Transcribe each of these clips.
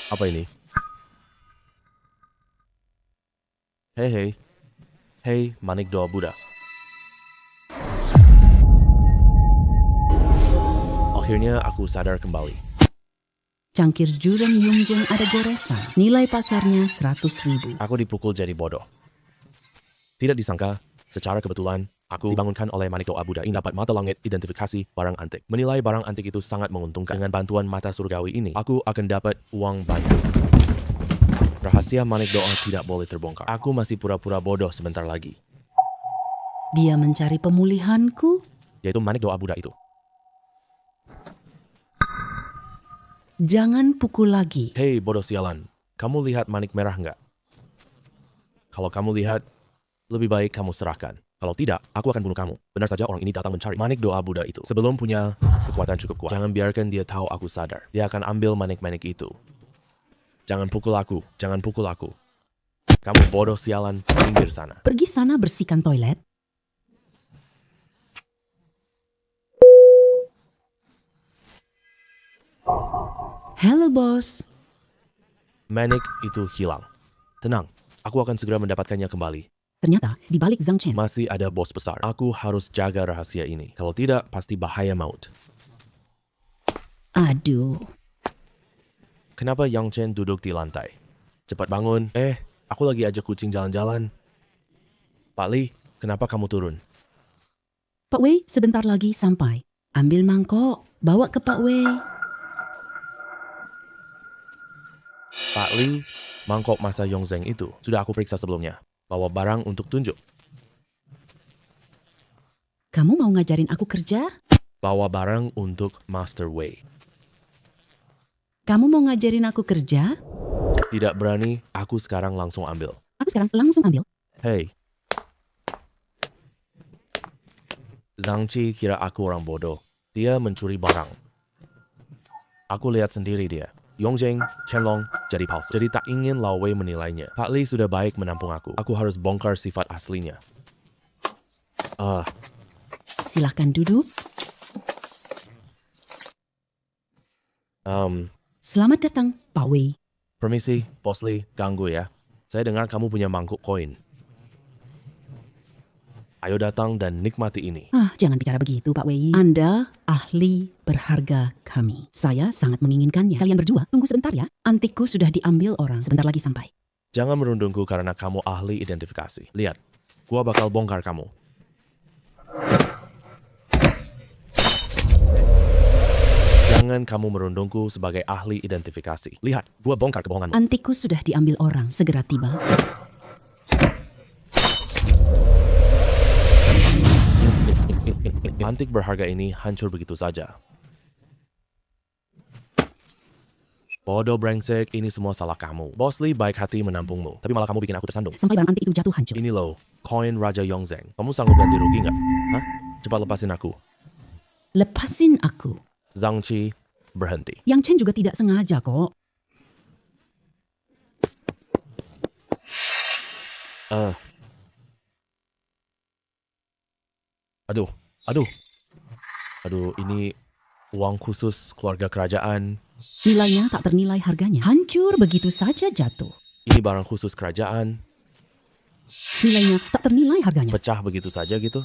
Apa ini? Hei, hei. Hei, Manik Doa Buddha. Akhirnya aku sadar kembali. Cangkir jurang Yongjang ada goresan. Nilai pasarnya 100.000. Aku dipukul jadi bodoh. Tidak disangka, secara kebetulan, aku dibangunkan oleh Manik Doa Buddha ini dapat mata langit identifikasi barang antik. Menilai barang antik itu sangat menguntungkan. Dengan bantuan mata surgawi ini, aku akan dapat uang banyak. Rahasia Manik Doa tidak boleh terbongkar. Aku masih pura-pura bodoh sebentar lagi. Dia mencari pemulihanku. Yaitu Manik Doa Buddha itu. Jangan pukul lagi. Hei bodoh sialan, kamu lihat manik merah nggak? Kalau kamu lihat, lebih baik kamu serahkan. Kalau tidak, aku akan bunuh kamu. Benar saja orang ini datang mencari Manik Doa Buddha itu. Sebelum punya kekuatan cukup kuat, jangan biarkan dia tahu aku sadar. Dia akan ambil manik-manik itu. Jangan pukul aku, jangan pukul aku. Kamu bodoh sialan, pinggir sana. Pergi sana bersihkan toilet. Halo bos. Manik itu hilang. Tenang, aku akan segera mendapatkannya kembali. Ternyata di balik Zhang Chen. Masih ada bos besar. Aku harus jaga rahasia ini. Kalau tidak, pasti bahaya maut. Aduh. Kenapa Yang Chen duduk di lantai? Cepat bangun. Aku lagi ajak kucing jalan-jalan. Pak Li, kenapa kamu turun? Pak Wei sebentar lagi sampai. Ambil mangkok. Bawa ke Pak Wei. Pak Li, mangkok masa Yongzheng itu sudah aku periksa sebelumnya. Bawa barang untuk tunjuk. Kamu mau ngajarin aku kerja? Bawa barang untuk Master Wei. Kamu mau ngajarin aku kerja? Tidak berani, aku sekarang langsung ambil. Aku sekarang langsung ambil. Hei. Zhang Qi kira aku orang bodoh. Dia mencuri barang. Aku lihat sendiri dia. Yongzheng, Chenlong, jadi palsu. Jadi tak ingin Lao Wei menilainya. Pak Li sudah baik menampung aku. Aku harus bongkar sifat aslinya. Silahkan duduk. Selamat datang, Pak Wei. Permisi, Bos Li, ganggu ya. Saya dengar kamu punya mangkuk koin. Ayo datang dan nikmati ini. Jangan bicara begitu, Pak Wei. Anda ahli berharga kami. Saya sangat menginginkannya. Kalian berdua, tunggu sebentar ya. Antikku sudah diambil orang. Sebentar lagi sampai. Jangan merundungku karena kamu ahli identifikasi. Lihat, gua bakal bongkar kamu. Jangan kamu merundungku sebagai ahli identifikasi. Lihat, gua bongkar kebohonganmu. Antikku sudah diambil orang. Segera tiba. Antik berharga ini hancur begitu saja. Bodoh brengsek, ini semua salah kamu. Bos Li baik hati menampungmu, tapi malah kamu bikin aku tersandung. Sampai barang antik itu jatuh hancur. Ini loh, koin Raja Yongzheng. Kamu sanggup ganti rugi nggak? Hah? Cepat lepasin aku. Lepasin aku. Zhang Qi, berhenti. Yang Chen juga tidak sengaja kok. Aduh, ini uang khusus keluarga kerajaan. Nilainya tak ternilai harganya. Hancur begitu saja jatuh. Ini barang khusus kerajaan. Nilainya tak ternilai harganya. Pecah begitu saja gitu.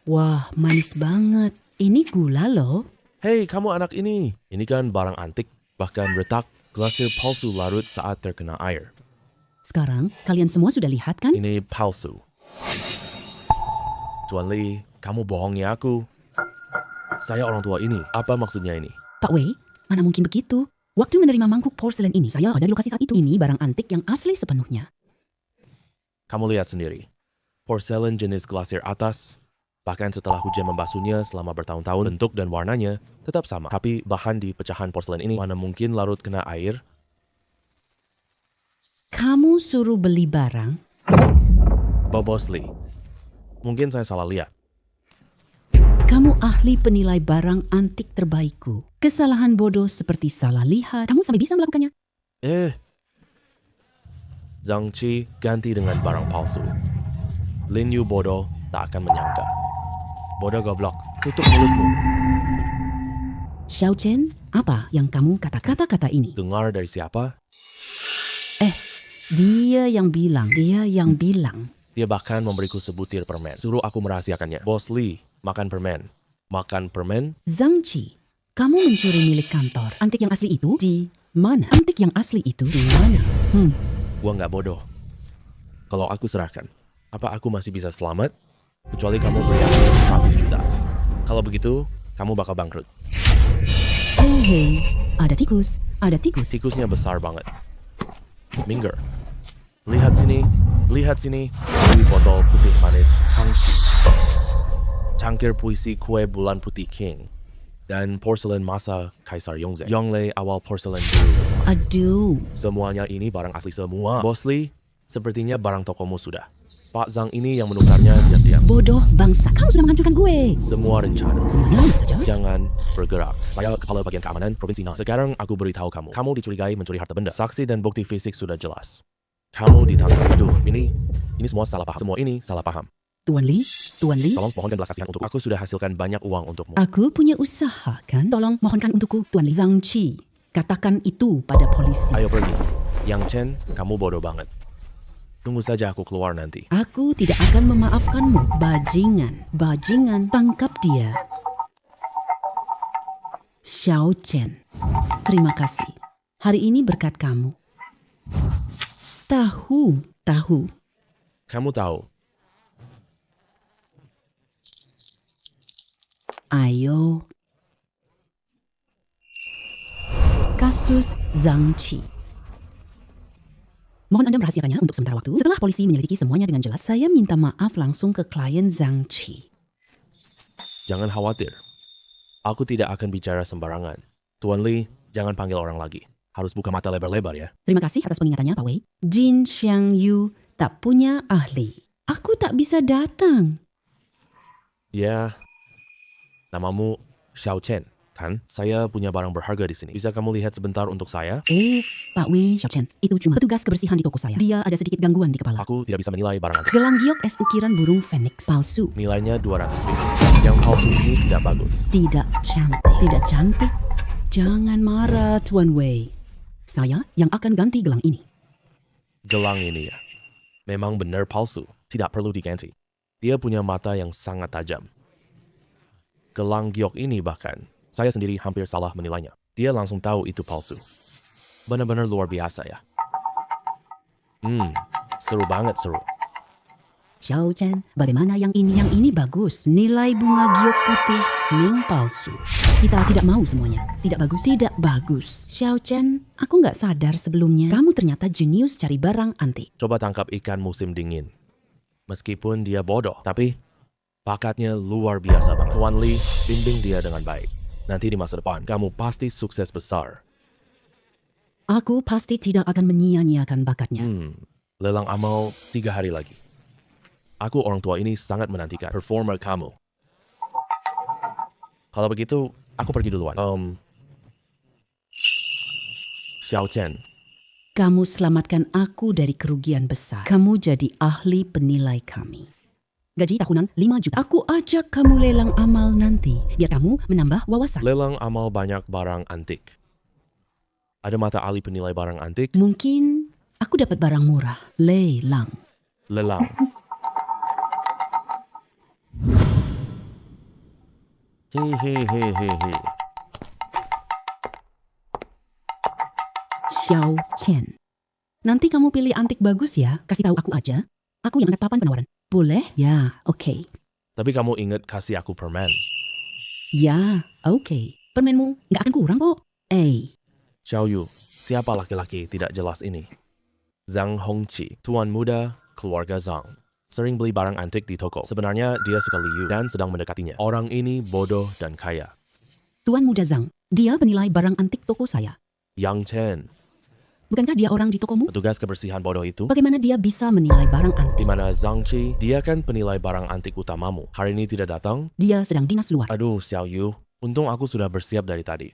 Wah, manis banget. Ini gula loh. Hei, kamu anak ini. Ini kan barang antik, bahkan retak, glasir palsu larut saat terkena air. Sekarang, kalian semua sudah lihat kan? Ini palsu. Tuan Li, kamu bohongi aku. Saya orang tua ini. Apa maksudnya ini? Pak Wei, mana mungkin begitu? Waktu menerima mangkuk porselen ini, saya ada di lokasi saat itu. Ini barang antik yang asli sepenuhnya. Kamu lihat sendiri. Porselen jenis glasir atas, bahkan setelah hujan membasuhnya selama bertahun-tahun, bentuk dan warnanya tetap sama. Tapi bahan di pecahan porselen ini mana mungkin larut kena air? Kamu suruh beli barang? Bos Li, mungkin saya salah lihat. Kamu ahli penilai barang antik terbaikku. Kesalahan bodoh seperti salah lihat. Kamu sampai bisa melakukannya? Zhang Qi ganti dengan barang palsu. Lin Yu bodoh tak akan menyangka. Bodoh goblok, tutup mulutmu. Xiao Chen, apa yang kamu kata-kata ini? Dengar dari siapa? Dia yang bilang. Dia bahkan memberiku sebutir permen. Suruh aku merahasiakannya. Bos Lee, makan permen. Makan permen? Zhang Qi, kamu mencuri milik kantor. Antik yang asli itu di mana? Antik yang asli itu di mana? Gua nggak bodoh. Kalau aku serahkan, apa aku masih bisa selamat? Kecuali kamu beri aku 100 juta. Kalau begitu, kamu bakal bangkrut. Hei, ada tikus. Tikusnya besar banget. Minggir. Lihat sini. Beli botol putih manis Hangxi. Cangkir puisi kue bulan putih King. Dan porselen masa Kaisar Yongzheng. Yonglei awal porselen dulu besar. Aduh, Semuanya ini barang asli semua. Bos Lee, sepertinya barang tokomu sudah. Pak Zhang ini yang menukarnya diam-diam. bodoh bangsa. Kamu sudah menghancurkan gue. Semua rencana. Semuanya lama saja. Jangan bergerak. Saya kepala bagian keamanan Provinsi Nan. Sekarang aku beritahu kamu. Kamu dicurigai mencuri harta benda. Saksi dan bukti fisik sudah jelas. Kamu ditangkap. Aduh, ini semua salah paham. Semua ini salah paham. Tuan Li, Tolong mohonkan belas kasihan untuk aku. Sudah hasilkan banyak uang untukmu. aku punya usaha kan? Tolong mohonkan untukku, Tuan Li. Zhang Qi, katakan itu pada polisi. Ayo pergi. Yang Chen, kamu bodoh banget. Tunggu saja aku keluar nanti. Aku tidak akan memaafkanmu, bajingan, tangkap dia. Xiao Chen, terima kasih. Hari ini berkat kamu. Tahu. Kamu tahu, Ayo. Kasus Zhang Qi. Mohon Anda merahasiakannya untuk sementara waktu. Setelah polisi menyelidiki semuanya dengan jelas, saya minta maaf langsung ke klien Zhang Qi. jangan khawatir. Aku tidak akan bicara sembarangan. Tuan Lee, jangan panggil orang lagi. Harus buka mata lebar-lebar ya. Terima kasih atas pengingatannya, Pak Wei. Jin Xiangyu tak punya ahli. Aku tak bisa datang. Ya, namamu Xiao Chen, kan? Saya punya barang berharga di sini. Bisa kamu lihat sebentar untuk saya? Pak Wei Xiao Chen, itu cuma petugas kebersihan di toko saya. Dia ada sedikit gangguan di kepala. Aku tidak bisa menilai barang antik. Gelang giok es ukiran burung phoenix palsu. Nilainya 200.000. Yang palsu ini tidak bagus. Tidak cantik. Jangan marah, Tuan Wei. Saya yang akan ganti gelang ini. Gelang ini ya, memang benar palsu. Tidak perlu diganti. Dia punya mata yang sangat tajam. Gelang giok ini bahkan, saya sendiri hampir salah menilainya. Dia langsung tahu itu palsu. Benar-benar luar biasa ya. Seru banget, seru. Xiao Chen, bagaimana yang ini? Yang ini bagus. Nilai bunga giok putih Ming palsu. Kita tidak mau semuanya. Tidak bagus. Xiao Chen, aku nggak sadar sebelumnya. Kamu ternyata jenius cari barang antik. Coba tangkap ikan musim dingin. Meskipun dia bodoh, tapi bakatnya luar biasa banget. Tuan Lee, bimbing dia dengan baik. Nanti di masa depan, kamu pasti sukses besar. Aku pasti tidak akan menyia-nyiakan bakatnya. Lelang amal 3 hari lagi. Aku orang tua ini sangat menantikan performa kamu. Kalau begitu, aku pergi duluan. Xiao Chen, Kamu selamatkan aku dari kerugian besar. Kamu jadi ahli penilai kami. Gaji tahunan 5 juta. Aku ajak kamu lelang amal nanti. Biar kamu menambah wawasan. lelang amal banyak barang antik. Ada mata ahli penilai barang antik? Mungkin aku dapat barang murah. Lelang. Lelang. Hehehehe. Xiao Chen. Nanti kamu pilih antik bagus ya. Kasih tahu aku aja. Aku yang angkat papan penawaran. Boleh? Ya, oke. Tapi kamu ingat kasih aku permen. Ya, oke. Permenmu nggak akan kurang kok. Xiao Yu, siapa laki-laki tidak jelas ini? Zhang Hongqi, tuan muda, keluarga Zhang. Sering beli barang antik di toko. Sebenarnya dia suka Liu dan sedang mendekatinya. Orang ini bodoh dan kaya. Tuan muda Zhang, dia penilai barang antik toko saya. Yang Chen, Bukankah dia orang di tokomu? petugas kebersihan bodoh itu? Bagaimana dia bisa menilai barang antik? Di mana Zhang Qi, dia kan penilai barang antik utamamu. Hari ini tidak datang? Dia sedang dinas luar. Aduh, Xiao Yu, untung aku sudah bersiap dari tadi.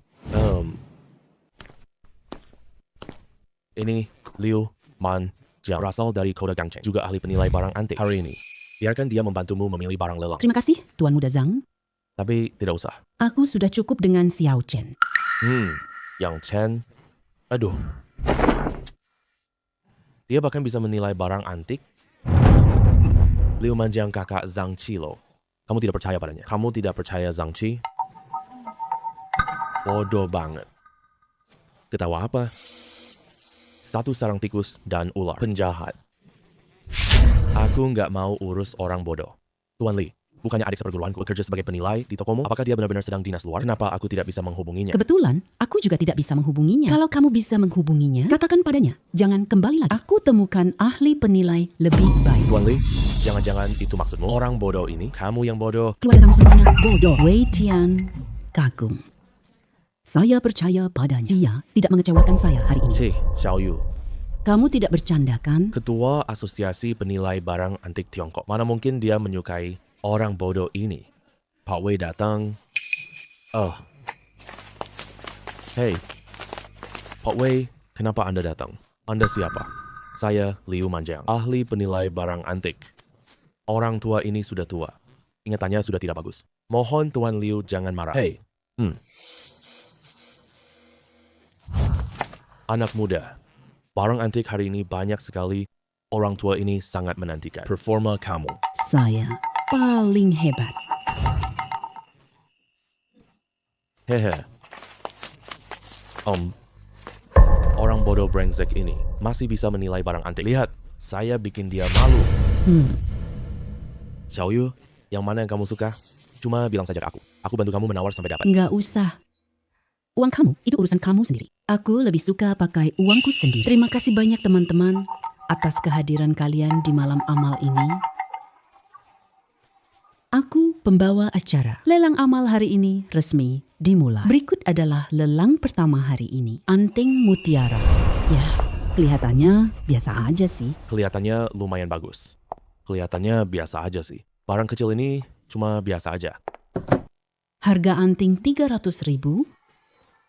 Ini Liu Man Jiang, berasal dari kota Gangcheng, juga ahli penilai barang antik. Hari ini, Biarkan dia membantumu memilih barang lelang. Terima kasih, Tuan Muda Zhang. Tapi tidak usah. Aku sudah cukup dengan Xiao Chen. Yang Chen. Aduh. Dia bahkan bisa menilai barang antik. Liu Manjiang kakak Zhang Qi loh. Kamu tidak percaya padanya. Kamu tidak percaya Zhang Qi? Bodoh banget. Ketawa apa? Satu sarang tikus dan ular. Penjahat. Aku nggak mau urus orang bodoh. Tuan Li, bukannya adik seperguruanku bekerja sebagai penilai di tokomu? Apakah dia benar-benar sedang dinas luar? Kenapa aku tidak bisa menghubunginya? Kebetulan, aku juga tidak bisa menghubunginya. Kalau kamu bisa menghubunginya, katakan padanya, jangan kembali lagi. Aku temukan ahli penilai lebih baik. Tuan Li, jangan-jangan itu maksudmu? Orang bodoh ini, kamu yang bodoh. Keluarga kamu semuanya bodoh. Wei Tian kagum. Saya percaya padanya. Dia tidak mengecewakan saya hari ini. Cih, Xiao Yu, Kamu tidak bercanda kan? Ketua Asosiasi Penilai Barang Antik Tiongkok. Mana mungkin dia menyukai orang bodoh ini? Pak Wei datang. Hei, Pak Wei, kenapa Anda datang? Anda siapa? Saya Liu Manjiang, ahli penilai barang antik. Orang tua ini sudah tua. Ingatannya sudah tidak bagus. Mohon Tuan Liu jangan marah. Hei, anak muda. Barang antik hari ini banyak sekali. Orang tua ini sangat menantikan performa kamu. Saya paling hebat. Hehe. Orang bodoh brengsek ini masih bisa menilai barang antik. Lihat, saya bikin dia malu. Xiao Yu, yang mana yang kamu suka? Cuma bilang saja ke aku. Aku bantu kamu menawar sampai dapat. Nggak usah. Uang kamu, itu urusan kamu sendiri. Aku lebih suka pakai uangku sendiri. Terima kasih banyak teman-teman atas kehadiran kalian di malam amal ini. Aku pembawa acara. Lelang amal hari ini resmi dimulai. Berikut adalah lelang pertama hari ini. Anting mutiara. Ya, kelihatannya biasa aja sih. Kelihatannya lumayan bagus. Kelihatannya biasa aja sih. Barang kecil ini cuma biasa aja. Harga anting 300.000.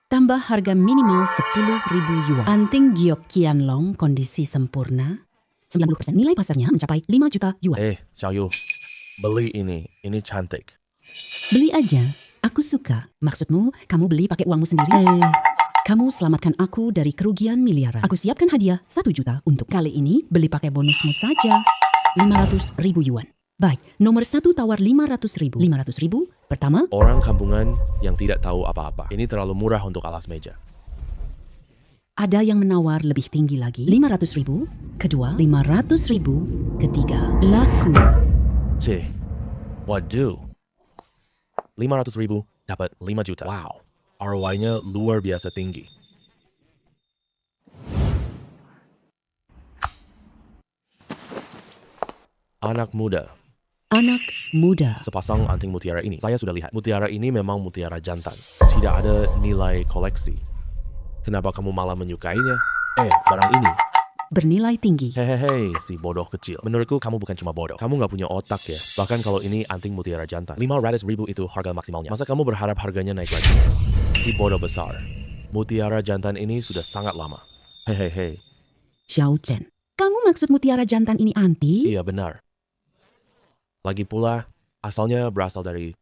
Tambah harga minimal 10.000 yuan. Anting giok Qianlong kondisi sempurna. 90% nilai pasarnya mencapai 5 juta yuan. Xiao Yu, beli ini. Ini cantik. Beli aja. Aku suka. Maksudmu, kamu beli pakai uangmu sendiri? Kamu selamatkan aku dari kerugian miliaran. Aku siapkan hadiah 1 juta untuk kali ini. Beli pakai bonusmu saja. 500.000 yuan. Baik, nomor 1 tawar 500.000. 500.000 pertama. Orang kampungan yang tidak tahu apa-apa. Ini terlalu murah untuk alas meja. Ada yang menawar lebih tinggi lagi. 500.000. Kedua, 500.000. Ketiga, laku. Cih, waduh. 500.000 dapat 5 juta. Wow, ROI-nya luar biasa tinggi. Anak muda. Anak muda. Sepasang anting mutiara ini, saya sudah lihat. Mutiara ini memang mutiara jantan. Tidak ada nilai koleksi. Kenapa kamu malah menyukainya? Barang ini. Bernilai tinggi. Hehehe, si bodoh kecil. Menurutku kamu bukan cuma bodoh. Kamu nggak punya otak ya. Bahkan kalau ini anting mutiara jantan. 500.000 itu harga maksimalnya. Masa kamu berharap harganya naik lagi? Si bodoh besar. Mutiara jantan ini sudah sangat lama. Hehehe. Xiao Chen. Kamu maksud mutiara jantan ini anti? Iya benar. Lagi pula, asalnya berasal dari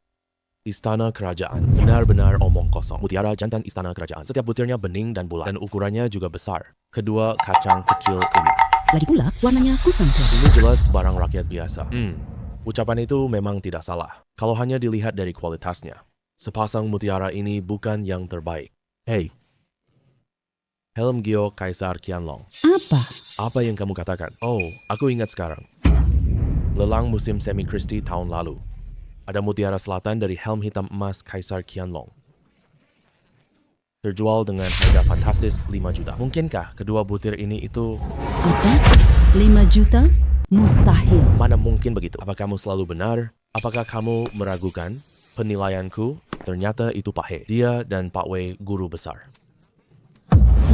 istana kerajaan. Benar-benar omong kosong. Mutiara jantan istana kerajaan. Setiap butirnya bening dan bulat. Dan ukurannya juga besar. Kedua kacang kecil ini. Lagi pula, warnanya kusam gelap. Ini jelas barang rakyat biasa. Ucapan itu memang tidak salah. Kalau hanya dilihat dari kualitasnya. Sepasang mutiara ini bukan yang terbaik. Hei. Helm Gyo Kaisar Qianlong. Apa? Apa yang kamu katakan? Oh, aku ingat sekarang. Lelang musim semi Christie tahun lalu. Ada mutiara selatan dari helm hitam emas Kaisar Qianlong. Terjual dengan harga fantastis 5 juta. Mungkinkah kedua butir ini itu... Apa? 5 juta? Mustahil. Mana mungkin begitu? Apa kamu selalu benar? Apakah kamu meragukan penilaianku? Ternyata itu Pak He. Dia dan Pak Wei guru besar.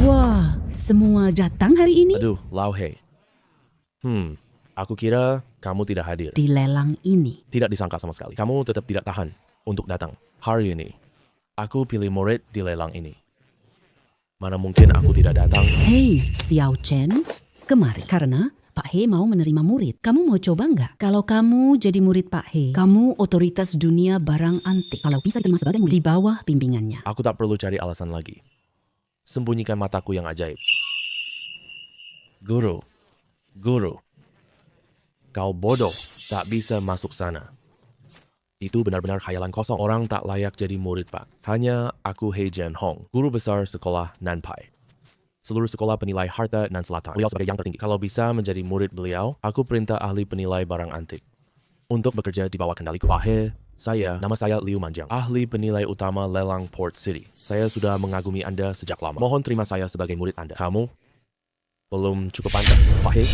Wah, semua datang hari ini? Aduh, Lau He. Aku kira kamu tidak hadir. Di lelang ini. Tidak disangka sama sekali. Kamu tetap tidak tahan untuk datang hari ini. Aku pilih murid di lelang ini. Mana mungkin aku tidak datang. Hei, Xiao Chen. Kemari. Karena Pak He mau menerima murid. Kamu mau coba nggak? Kalau kamu jadi murid Pak He, kamu otoritas dunia barang antik. Kalau bisa diterima sebagai murid di bawah bimbingannya. Aku tak perlu cari alasan lagi. Sembunyikan mataku yang ajaib. Guru, kau bodoh, tak bisa masuk sana. Itu benar-benar khayalan kosong. Orang tak layak jadi murid, Pak. Hanya aku He Jian Hong, guru besar sekolah Nanpai. Seluruh sekolah penilai harta nan selatan. Beliau sebagai yang tertinggi. Kalau bisa menjadi murid beliau, aku perintah ahli penilai barang antik untuk bekerja di bawah kendaliku. Pak He, nama saya Liu Manjiang, ahli penilai utama lelang Port City. Saya sudah mengagumi Anda sejak lama. Mohon terima saya sebagai murid Anda. Kamu belum cukup pantas. Pak He,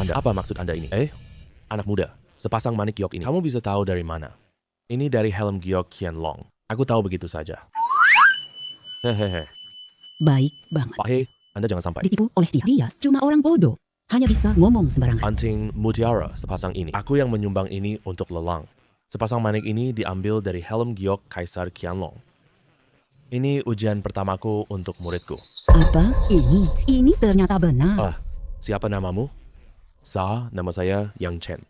Anda, apa maksud Anda ini? Anak muda, sepasang manik giok ini. Kamu bisa tahu dari mana? Ini dari helm giok Qianlong. Aku tahu begitu saja. Hehehe. Baik banget. Pak He, Anda jangan sampai Ditipu oleh dia. Dia cuma orang bodoh. Hanya bisa ngomong sembarangan. anting mutiara sepasang ini. Aku yang menyumbang ini untuk lelang. Sepasang manik ini diambil dari helm giok Kaisar Qianlong. Ini ujian pertamaku untuk muridku. Apa? Ini ternyata benar. Siapa namamu? Nama saya Yang Chen.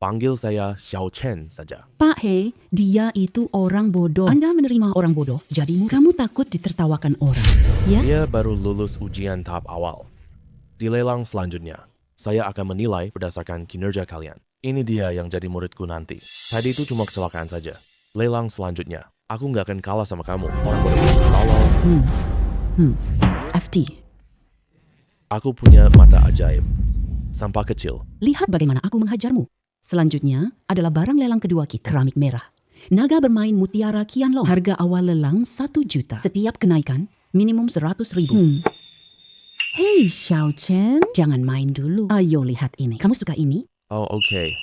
Panggil saya Xiao Chen saja. Pak He, dia itu orang bodoh. Anda menerima orang bodoh, jadi kamu takut ditertawakan orang, ya? Dia baru lulus ujian tahap awal. Di lelang selanjutnya, saya akan menilai berdasarkan kinerja kalian. Ini dia yang jadi muridku nanti. Tadi itu cuma kecelakaan saja. Lelang selanjutnya, aku nggak akan kalah sama kamu. Orang bodoh ini tolol. FT. Aku punya mata ajaib. Sampah kecil. Lihat bagaimana aku menghajarmu. Selanjutnya adalah barang lelang kedua kita, keramik merah. Naga bermain mutiara Qianlong. Harga awal lelang 1 juta. Setiap kenaikan minimum 100.000. Hei Xiao Chen, jangan main dulu. Ayo lihat ini. Kamu suka ini? Oh, oke.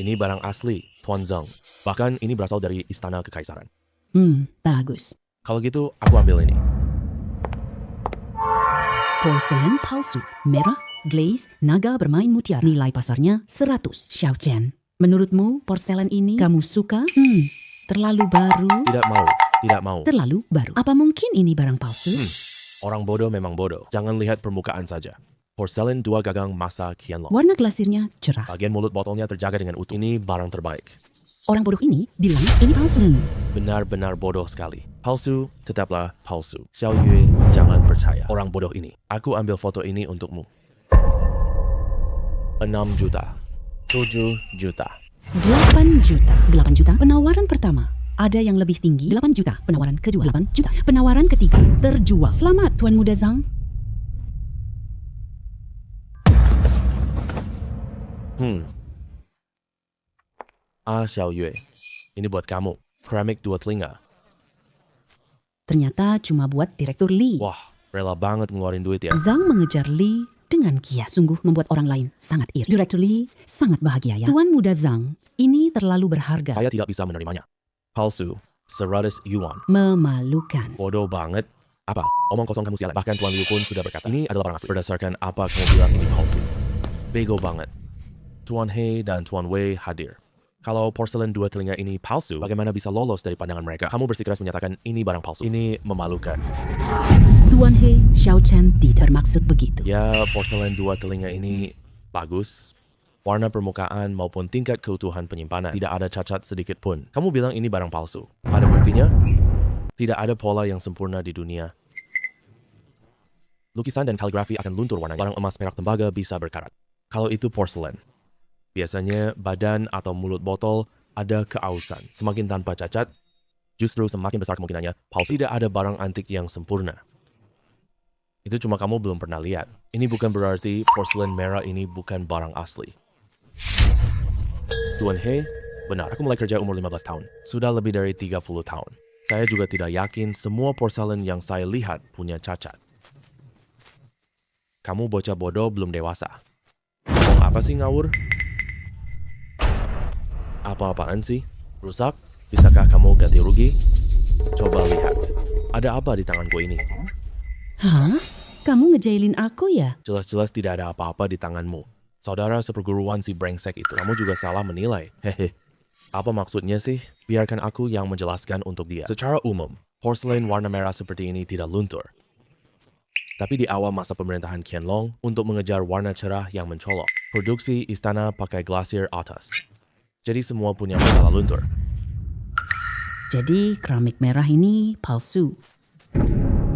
Ini barang asli, Tuan Zeng. Bahkan ini berasal dari istana kekaisaran. Bagus. Kalau gitu, aku ambil ini. Porselen palsu, merah, glaze, naga bermain mutiara. Nilai pasarnya 100. Xiao Chen, menurutmu porselen ini kamu suka? Terlalu baru? Tidak mau. Terlalu baru. Apa mungkin ini barang palsu? Orang bodoh memang bodoh. Jangan lihat permukaan saja. Porselen 2 gagang masa Qianlong. Warna glasirnya cerah. Bagian mulut botolnya terjaga dengan utuh. Ini barang terbaik. Orang bodoh ini bilang ini palsu. Benar-benar bodoh sekali. Palsu, tetaplah palsu. Xiao Yue, jangan percaya. Orang bodoh ini. Aku ambil foto ini untukmu. 6 juta. 7 juta. 8 juta. 8 juta penawaran pertama. Ada yang lebih tinggi, 8 juta. Penawaran kedua, 8 juta. Penawaran ketiga, terjual. Selamat, Tuan Muda Zhang. Xiao Yue. Ini buat kamu. Keramik 2 telinga. Ternyata cuma buat Direktur Li. Wah, rela banget ngeluarin duit ya. Zhang mengejar Li dengan giat. Sungguh membuat orang lain sangat iri. Direktur Li sangat bahagia ya. Tuan Muda Zhang, ini terlalu berharga. Saya tidak bisa menerimanya. Palsu. 100 yuan. Memalukan. Bodoh banget. Apa? Omong kosong kamu sialan. Bahkan Tuan Liu pun sudah berkata, ini adalah barang asli. Berdasarkan apa kamu bilang ini palsu? Bego banget. Tuan He dan Tuan Wei hadir. Kalau porselen 2 telinga ini palsu, bagaimana bisa lolos dari pandangan mereka? Kamu bersikeras menyatakan ini barang palsu. Ini memalukan. Tuan He, Xiao Chen tidak bermaksud begitu. Ya, porselen 2 telinga ini bagus. Warna permukaan maupun tingkat keutuhan penyimpanan. Tidak ada cacat sedikit pun. Kamu bilang ini barang palsu. Ada buktinya? Tidak ada pola yang sempurna di dunia. Lukisan dan kaligrafi akan luntur warnanya. Barang emas, perak, tembaga bisa berkarat. Kalau itu porselen, biasanya badan atau mulut botol ada keausan. Semakin tanpa cacat, justru semakin besar kemungkinannya palsu. Tidak ada barang antik yang sempurna. Itu cuma kamu belum pernah lihat. Ini bukan berarti porselen merah ini bukan barang asli. Tuan He, benar. Aku mulai kerja umur 15 tahun. Sudah lebih dari 30 tahun. Saya juga tidak yakin semua porselen yang saya lihat punya cacat. Kamu bocah bodoh belum dewasa. Ngomong apa sih ngawur? Apa-apaan sih? Rusak? Bisakah kamu ganti rugi? Coba lihat. Ada apa di tanganku ini? Hah? Kamu ngejailin aku ya? Jelas-jelas tidak ada apa-apa di tanganmu. Saudara seperguruan si brengsek itu. Kamu juga salah menilai. Hehe. Apa maksudnya sih? Biarkan aku yang menjelaskan untuk dia. Secara umum, porselen warna merah seperti ini tidak luntur. Tapi di awal masa pemerintahan Qianlong, untuk mengejar warna cerah yang mencolok, produksi istana pakai glasir atas. Jadi semua punya masalah luntur. Jadi keramik merah ini palsu.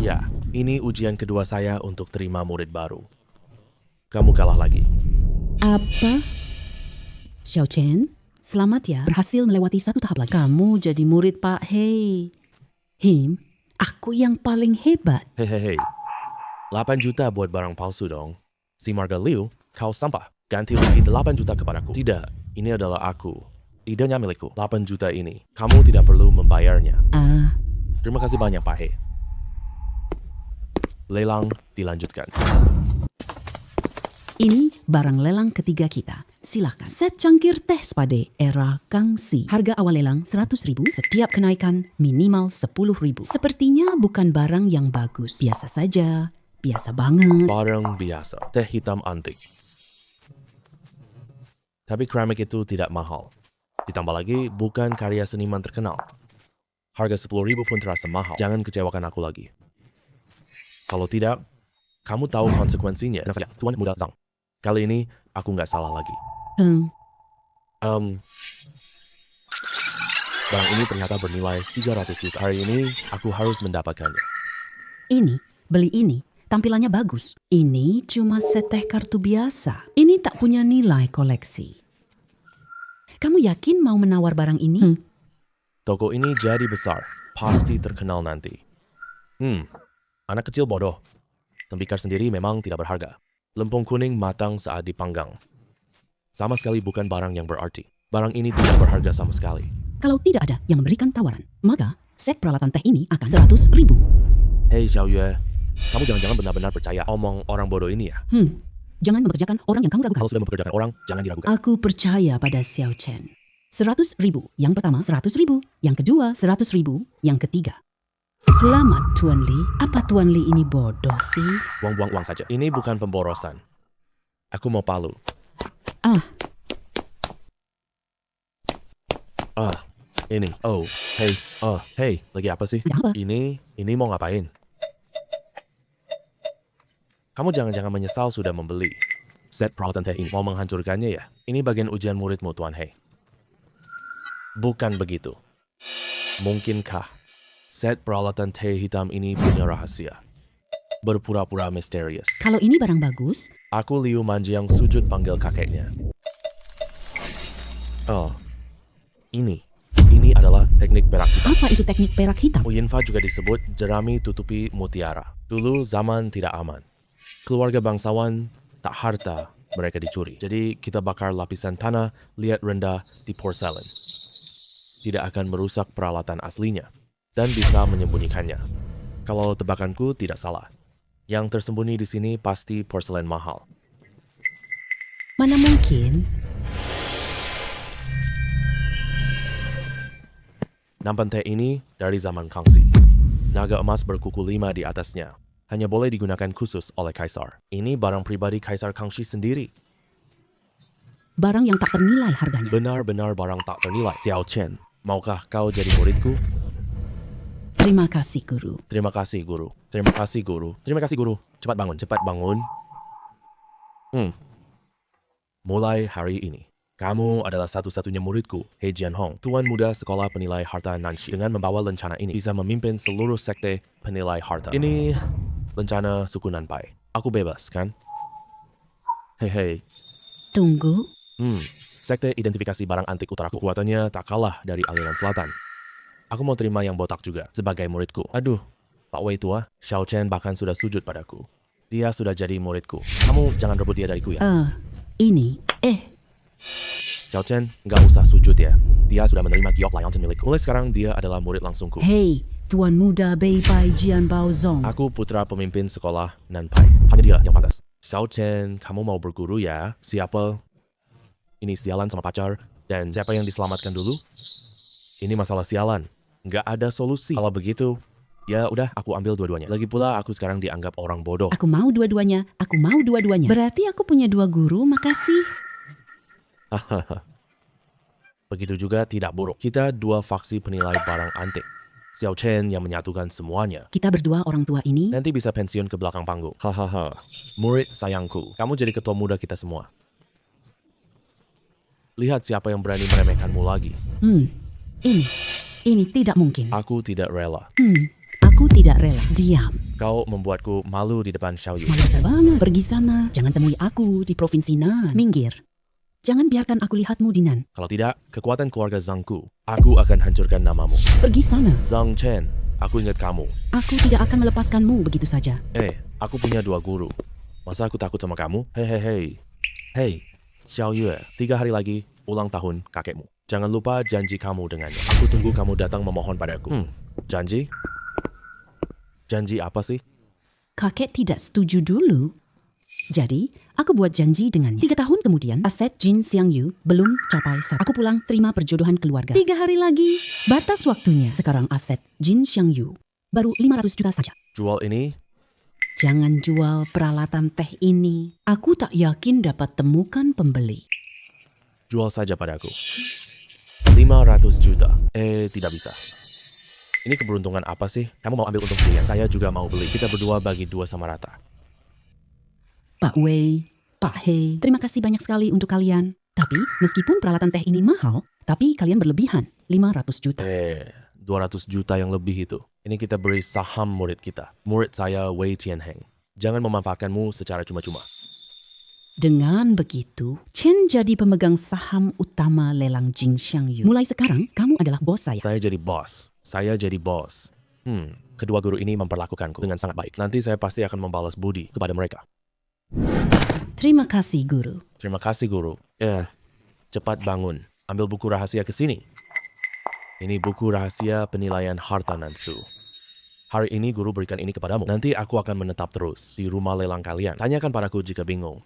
Ya, ini ujian kedua saya untuk terima murid baru. Kamu kalah lagi. Apa? Xiao Chen, selamat ya. Berhasil melewati satu tahap lagi. Kamu jadi murid Pak Hei. Him, aku yang paling hebat. Hehehe. 8 juta buat barang palsu dong. Si Marga Liu, kau sampah. Ganti rugi 8 juta kepadaku. Tidak, ini adalah aku. Idenya milikku. 8 juta ini. Kamu tidak perlu membayarnya. Terima kasih banyak, Pak He. Lelang dilanjutkan. Ini barang lelang ketiga kita. Silakan. Set cangkir teh spade era Kangxi. Harga awal lelang 100.000. Setiap kenaikan minimal 10.000. Sepertinya bukan barang yang bagus. Biasa saja. Biasa banget. Barang biasa. Teh hitam antik. Tapi keramik itu tidak mahal. Ditambah lagi, bukan karya seniman terkenal. Harga 10.000 pun terasa mahal. Jangan kecewakan aku lagi. Kalau tidak, kamu tahu konsekuensinya. Tenang saja, Tuan Muda Zhang. Kali ini, aku nggak salah lagi. Barang ini ternyata bernilai 300 juta. Hari ini, aku harus mendapatkannya. Ini, beli ini. Tampilannya bagus. Ini cuma set teh kartu biasa. Ini tak punya nilai koleksi. Kamu yakin mau menawar barang ini? Toko ini jadi besar. Pasti terkenal nanti. Anak kecil bodoh. Tembikar sendiri memang tidak berharga. Lempung kuning matang saat dipanggang. Sama sekali bukan barang yang berarti. Barang ini tidak berharga sama sekali. Kalau tidak ada yang memberikan tawaran, maka set peralatan teh ini akan 100.000. Hei Xiao Yue, kamu jangan-jangan benar-benar percaya omong orang bodoh ini ya? Jangan mempekerjakan orang yang kamu ragukan. Kalau sudah mempekerjakan orang, jangan diragukan. Aku percaya pada Xiao Chen. 100.000. Yang pertama 100.000. Yang kedua 100.000. Yang ketiga. Selamat Tuan Li. Apa Tuan Li ini bodoh sih? Buang-buang uang saja. Ini bukan pemborosan. Aku mau palu. Ini. Oh, hey, lagi apa sih? Ada apa? Ini mau ngapain? Kamu jangan-jangan menyesal sudah membeli. Set peralatan teh ini mau menghancurkannya ya? Ini bagian ujian muridmu, Tuan He. Bukan begitu. Mungkinkah set peralatan teh hitam ini punya rahasia? Berpura-pura misterius. Kalau ini barang bagus, Aku Liu Manjiang sujud panggil kakeknya. Ini adalah teknik perak hitam. apa itu teknik perak hitam? Uyinfa juga disebut jerami tutupi mutiara. Dulu zaman tidak aman. Keluarga bangsawan tak harta mereka dicuri. Jadi kita bakar lapisan tanah liat rendah di porselen. Tidak akan merusak peralatan aslinya. Dan bisa menyembunyikannya. Kalau tebakanku tidak salah. Yang tersembunyi di sini pasti porselen mahal. Mana mungkin? Nampan teh ini dari zaman Kangxi. Naga emas berkuku 5 di atasnya. Hanya boleh digunakan khusus oleh kaisar. Ini barang pribadi Kaisar Kangxi sendiri. Barang yang tak ternilai harganya. Benar-benar barang tak ternilai. Xiao Chen, maukah kau jadi muridku? Terima kasih guru. Terima kasih, guru. Terima kasih, guru. Terima kasih, guru. Cepat bangun, cepat bangun. Mulai hari ini, kamu adalah satu-satunya muridku, He Jianhong. Tuan muda sekolah penilai harta Nanxi. Dengan membawa lencana ini, bisa memimpin seluruh sekte penilai harta. Ini lencana suku Nanpai. Aku bebas, kan? Hei. Tunggu. Sekte identifikasi barang antik utaraku. Kekuatannya tak kalah dari aliran selatan. Aku mau terima yang botak juga, sebagai muridku. Aduh, Pak Wei tua, Xiao Chen bahkan sudah sujud padaku. Dia sudah jadi muridku. Kamu jangan rebut dia dariku ya. Xiao Chen, nggak usah sujud ya. Dia sudah menerima giok Lianchen milikku. Mulai sekarang dia adalah murid langsungku. Hei, Tuan Muda Bei Pai Jian Bao Zong. Aku putra pemimpin sekolah Nanpai. Hanya dia yang pantas. Xiao Chen, kamu mau berguru ya? Siapa? Ini sialan sama pacar. Dan siapa yang diselamatkan dulu? Ini masalah sialan. Nggak ada solusi. Kalau begitu, ya udah aku ambil dua-duanya. Lagi pula aku sekarang dianggap orang bodoh. Aku mau dua-duanya. Aku mau dua-duanya. Berarti aku punya 2 guru, makasih. Begitu juga tidak buruk. Kita 2 faksi penilai barang antik. Xiao Chen yang menyatukan semuanya. Kita berdua orang tua ini, Nanti bisa pensiun ke belakang panggung. Hahaha. Murid sayangku, kamu jadi ketua muda kita semua. Lihat siapa yang berani meremehkanmu lagi. ini tidak mungkin. Aku tidak rela. Aku tidak rela. Diam. Kau membuatku malu di depan Xiao Yu. Malu besar banget. Pergi sana. Jangan temui aku di provinsi Nan. Minggir. Jangan biarkan aku lihatmu di Nan. Kalau tidak, kekuatan keluarga Zhangku, aku akan hancurkan namamu. Pergi sana. Zhang Chen, aku ingat kamu. Aku tidak akan melepaskanmu begitu saja. Aku punya 2 guru. Masa aku takut sama kamu? Hei, Xiao Yue, 3 hari lagi ulang tahun kakekmu. Jangan lupa janji kamu dengannya. Aku tunggu kamu datang memohon padaku. Janji? Janji apa sih? Kakek tidak setuju dulu. Jadi, aku buat janji dengannya. 3 tahun kemudian, aset Jin Xiangyu belum capai 1. Aku pulang terima perjodohan keluarga. 3 hari lagi, batas waktunya. Sekarang aset Jin Xiangyu baru 500 juta saja. Jual ini? Jangan jual peralatan teh ini. Aku tak yakin dapat temukan pembeli. Jual saja padaku. 500 juta. Tidak bisa. Ini keberuntungan apa sih? Kamu mau ambil untung sendiri, saya juga mau beli. Kita berdua bagi 2 sama rata. Pak Wei, Pak He, terima kasih banyak sekali untuk kalian. Tapi, meskipun peralatan teh ini mahal, tapi kalian berlebihan. 500 juta. 200 juta yang lebih itu. Ini kita beri saham murid kita. Murid saya Wei Tianheng. Jangan memanfaatkanmu secara cuma-cuma. Dengan begitu, Chen jadi pemegang saham utama lelang Jin Xiangyu. Mulai sekarang, kamu adalah bos saya. Saya jadi bos. Kedua guru ini memperlakukanku dengan sangat baik. Nanti saya pasti akan membalas budi kepada mereka. Terima kasih, Guru. Terima kasih, Guru. Cepat bangun. Ambil buku rahasia ke sini. Ini buku rahasia penilaian harta Nansu. Hari ini Guru berikan ini kepadamu. Nanti aku akan menetap terus di rumah lelang kalian. Tanyakan padaku jika bingung.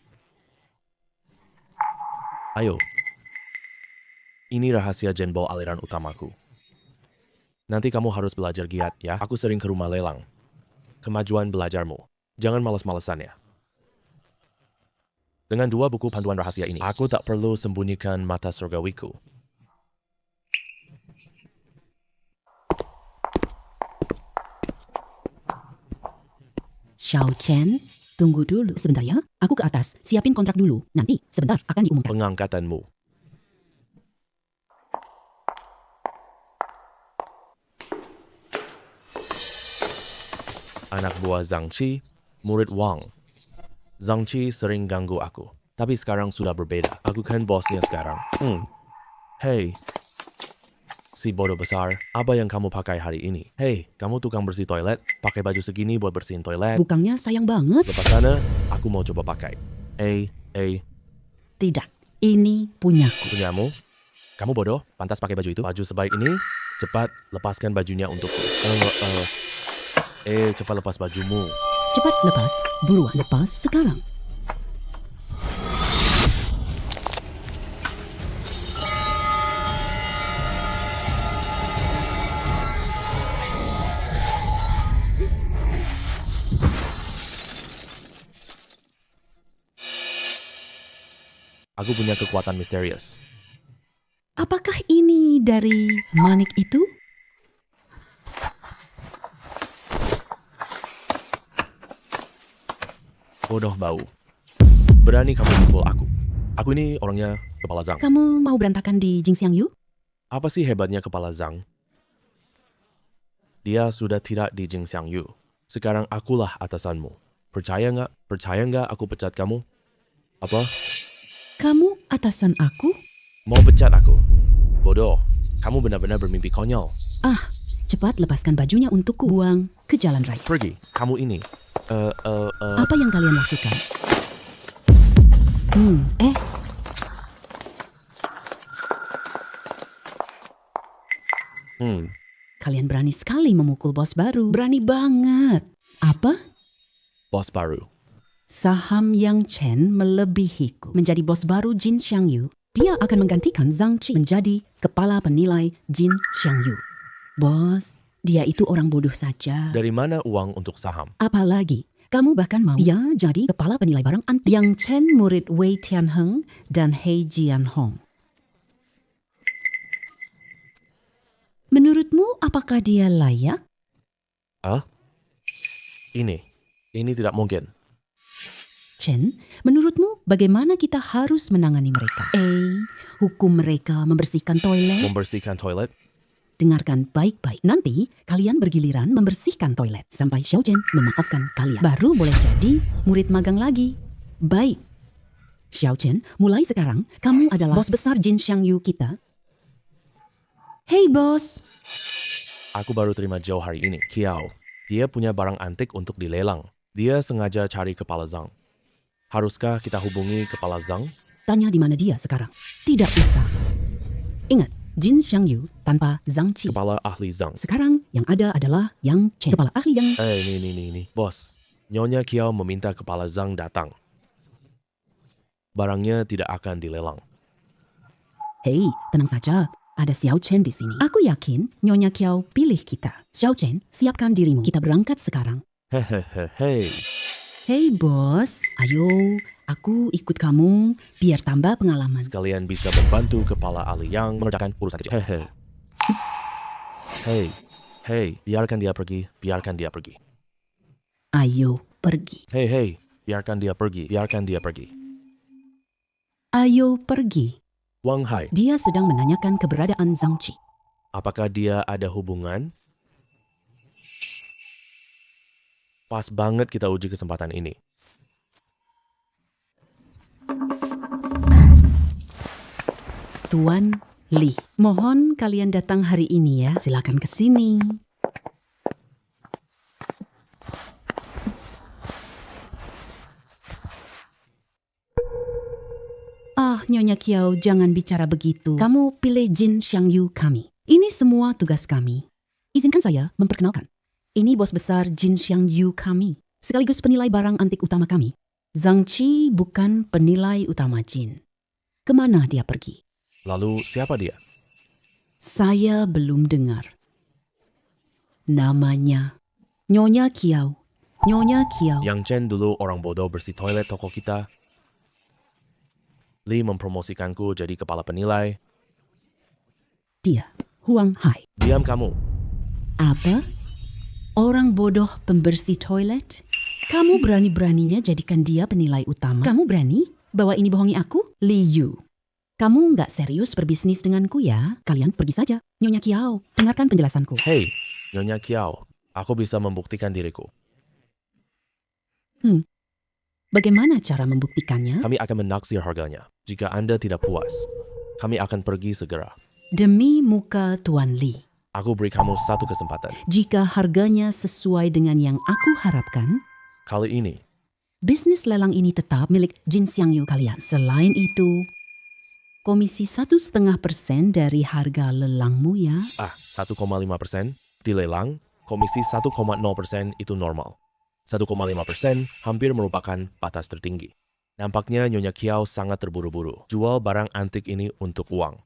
Ayo. Ini rahasia Genbol aliran utamaku. Nanti kamu harus belajar giat ya. Aku sering ke rumah lelang. Kemajuan belajarmu. Jangan malas-malesan ya. Dengan 2 buku panduan rahasia ini, aku tak perlu sembunyikan mata surgawiku. Xiao Chen, tunggu dulu sebentar ya. Aku ke atas, siapin kontrak dulu. Nanti, sebentar akan diumumkan. Pengangkatanmu. Anak buah Zhang Qi, murid Wang. Zhang Qi sering ganggu aku. Tapi sekarang sudah berbeda. Aku kan bosnya sekarang. Hei. Si bodoh besar, apa yang kamu pakai hari ini? Hei, kamu tukang bersih toilet? Pakai baju segini buat bersihin toilet? Bukannya sayang banget? Lepas sana, aku mau coba pakai. Tidak, ini punyaku. Punyamu? Kamu bodoh? Pantas pakai baju itu? Baju sebaik ini? Cepat, lepaskan bajunya untukku. Cepat lepas bajumu. Cepat lepas, buruan lepas sekarang. Aku punya kekuatan misterius. Apakah ini dari manik itu? Bodoh bau. Berani kamu pukul aku. Aku ini orangnya kepala Zhang. Kamu mau berantakan di Jin Xiangyu? Apa sih hebatnya kepala Zhang? Dia sudah tidak di Jin Xiangyu. Sekarang akulah atasanmu. Percaya nggak aku pecat kamu? Apa? Kamu atasan aku? Mau pecat aku? Bodoh. Kamu benar-benar bermimpi konyol. Cepat lepaskan bajunya untukku. Buang ke jalan raya. Pergi. Kamu ini. Apa yang kalian lakukan? Kalian berani sekali memukul bos baru. Berani banget. Apa? Bos baru. Saham Yang Chen melebihiku. Menjadi bos baru Jin Xiangyu. Dia akan menggantikan Zhang Qi menjadi kepala penilai Jin Xiangyu. Bos, dia itu orang bodoh saja. Dari mana uang untuk saham? Apalagi, kamu bahkan mau dia jadi kepala penilai barang antik. Yang Chen murid Wei Tianheng dan He Jianhong. Menurutmu apakah dia layak? Ini tidak mungkin. Chen, menurutmu bagaimana kita harus menangani mereka? A. Hukum mereka membersihkan toilet. Membersihkan toilet? Dengarkan baik-baik. Nanti kalian bergiliran membersihkan toilet sampai Xiao Chen memaafkan kalian. Baru boleh jadi murid magang lagi. Baik. Xiao Chen, mulai sekarang kamu adalah bos besar Jin Xiangyu kita. Hei bos. Aku baru terima Joe hari ini. Kiao. Dia punya barang antik untuk dilelang. Dia sengaja cari kepala Zhang. Haruskah kita hubungi kepala Zhang? Tanya di mana dia sekarang. Tidak usah. Ingat, Jin Xiangyu tanpa Zhang Qi. Kepala ahli Zhang. Sekarang yang ada adalah Yang Chen. Kepala ahli yang... Ini. Bos, Nyonya Kiao meminta kepala Zhang datang. Barangnya tidak akan dilelang. Hei, tenang saja. Ada Xiao Chen di sini. Aku yakin Nyonya Kiao pilih kita. Xiao Chen, siapkan dirimu. Kita berangkat sekarang. Hehehe. Hei bos, ayo. Aku ikut kamu biar tambah pengalaman. Sekalian bisa membantu kepala ahli yang mengerjakan urusan kecil. Hei, biarkan dia pergi. Ayo pergi. Hei, biarkan dia pergi. Ayo pergi. Wang Hai, Dia sedang menanyakan keberadaan Zhang Qi. apakah dia ada hubungan? Pas banget kita uji kesempatan ini. Tuan Li, mohon kalian datang hari ini ya. Silakan ke sini. Nyonya Kiao, jangan bicara begitu. Kamu pilih Jin Xiangyu kami. Ini semua tugas kami. Izinkan saya memperkenalkan. Ini bos besar Jin Xiangyu kami, sekaligus penilai barang antik utama kami. Zhang Qi bukan penilai utama Jin. Kemana dia pergi? Lalu siapa dia? Saya belum dengar. Namanya Nyonya Kiao. Nyonya Kiao. Yang Chen dulu orang bodoh bersih toilet toko kita. Li mempromosikanku jadi kepala penilai. Dia, Huang Hai. Diam kamu. Apa? Orang bodoh pembersih toilet? Kamu berani-beraninya jadikan dia penilai utama? Kamu berani bawa ini bohongi aku? Li Yu. Kamu nggak serius berbisnis denganku ya? Kalian pergi saja. Nyonya Kiao, dengarkan penjelasanku. Hei, Nyonya Kiao. Aku bisa membuktikan diriku. Bagaimana cara membuktikannya? Kami akan menaksir harganya. Jika Anda tidak puas, kami akan pergi segera. Demi muka Tuan Li. Aku beri kamu satu kesempatan. Jika harganya sesuai dengan yang aku harapkan, Kali ini, bisnis lelang ini tetap milik Jin Xiangyu kalian. Selain itu, komisi 1,5% dari harga lelangmu ya. 1,5% dilelang, komisi 1,0% itu normal. 1,5% hampir merupakan batas tertinggi. Nampaknya Nyonya Kiao sangat terburu-buru. Jual barang antik ini untuk uang.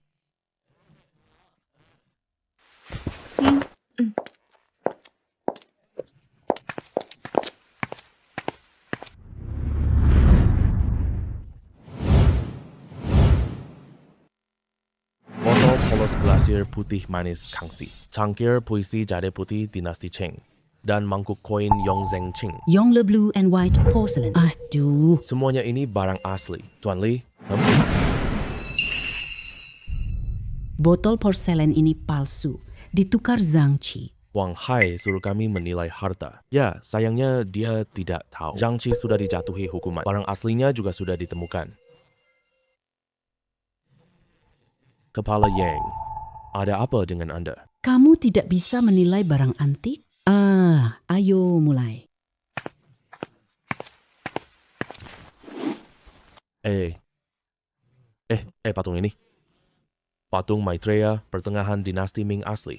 Botol polos glasir putih manis Kangxi. Cangkir puisi jade putih dinasti Qing. Dan mangkuk koin Yongzheng Qing. Yongle Blue and White Porcelain. Aduh. Semuanya ini barang asli. Tuan Li, Botol porselen ini palsu. Ditukar Zhang Qi. Wang Hai suruh kami menilai harta. Ya, sayangnya dia tidak tahu. Zhang Qi sudah dijatuhi hukuman. Barang aslinya juga sudah ditemukan. Kepala Yang, ada apa dengan Anda? Kamu tidak bisa menilai barang antik? Ayo mulai. Patung ini. Patung Maitreya pertengahan dinasti Ming asli.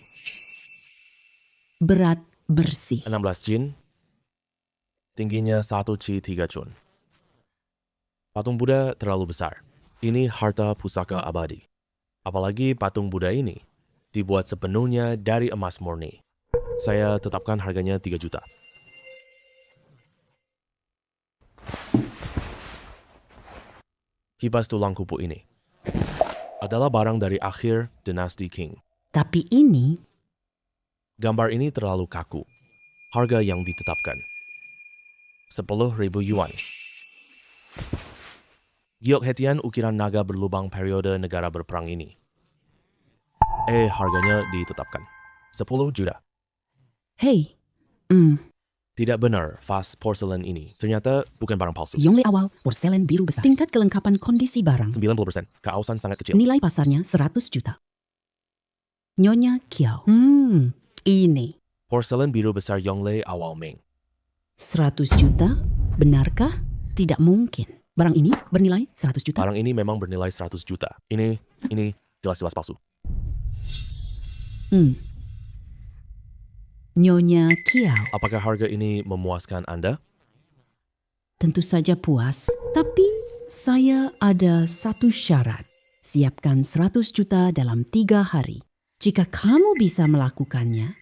Berat bersih. 16 Jin. Tingginya 1 Qi 3 Chun. Patung Buddha terlalu besar. Ini harta pusaka abadi. Apalagi patung Buddha ini dibuat sepenuhnya dari emas murni. Saya tetapkan harganya 3 juta. Kipas tulang kupu ini adalah barang dari akhir dinasti Qing. Tapi ini Gambar ini terlalu kaku. Harga yang ditetapkan. 10.000 yuan. Giok Hetian ukiran naga berlubang periode negara berperang ini. Harganya ditetapkan. 10 juta. Hei, Tidak benar, vas porselen ini. Ternyata bukan barang palsu. Yongle awal, porselen biru besar. Tingkat kelengkapan kondisi barang. 90%. Keausan sangat kecil. Nilai pasarnya 100 juta. Nyonya Kiao. Ini. Porselen biru besar Yongle awal Ming. 100 juta? Benarkah? Tidak mungkin. Barang ini bernilai 100 juta. Barang ini memang bernilai 100 juta. Ini jelas-jelas palsu. Nyonya Kiao. Apakah harga ini memuaskan Anda? Tentu saja puas, tapi saya ada satu syarat. Siapkan 100 juta dalam 3 hari. Jika kamu bisa melakukannya,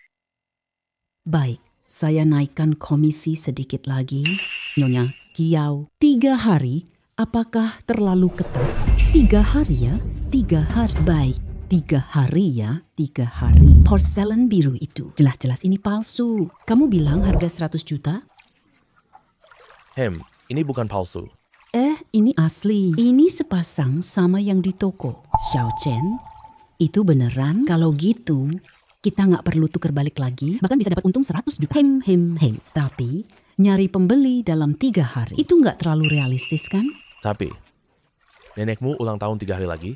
baik, saya naikkan komisi sedikit lagi. Nyonya Kiao, 3 hari, apakah terlalu ketat? 3 hari ya? 3 hari, baik. 3 hari ya, 3 hari. Porselen biru itu, jelas-jelas ini palsu. Kamu bilang harga 100 juta? Ini bukan palsu. Ini asli. Ini sepasang sama yang di toko. Xiao Chen, itu beneran? Kalau gitu, kita nggak perlu tuker balik lagi. Bahkan bisa dapat untung 100 juta. Tapi, nyari pembeli dalam 3 hari. Itu nggak terlalu realistis kan? Tapi, nenekmu ulang tahun 3 hari lagi.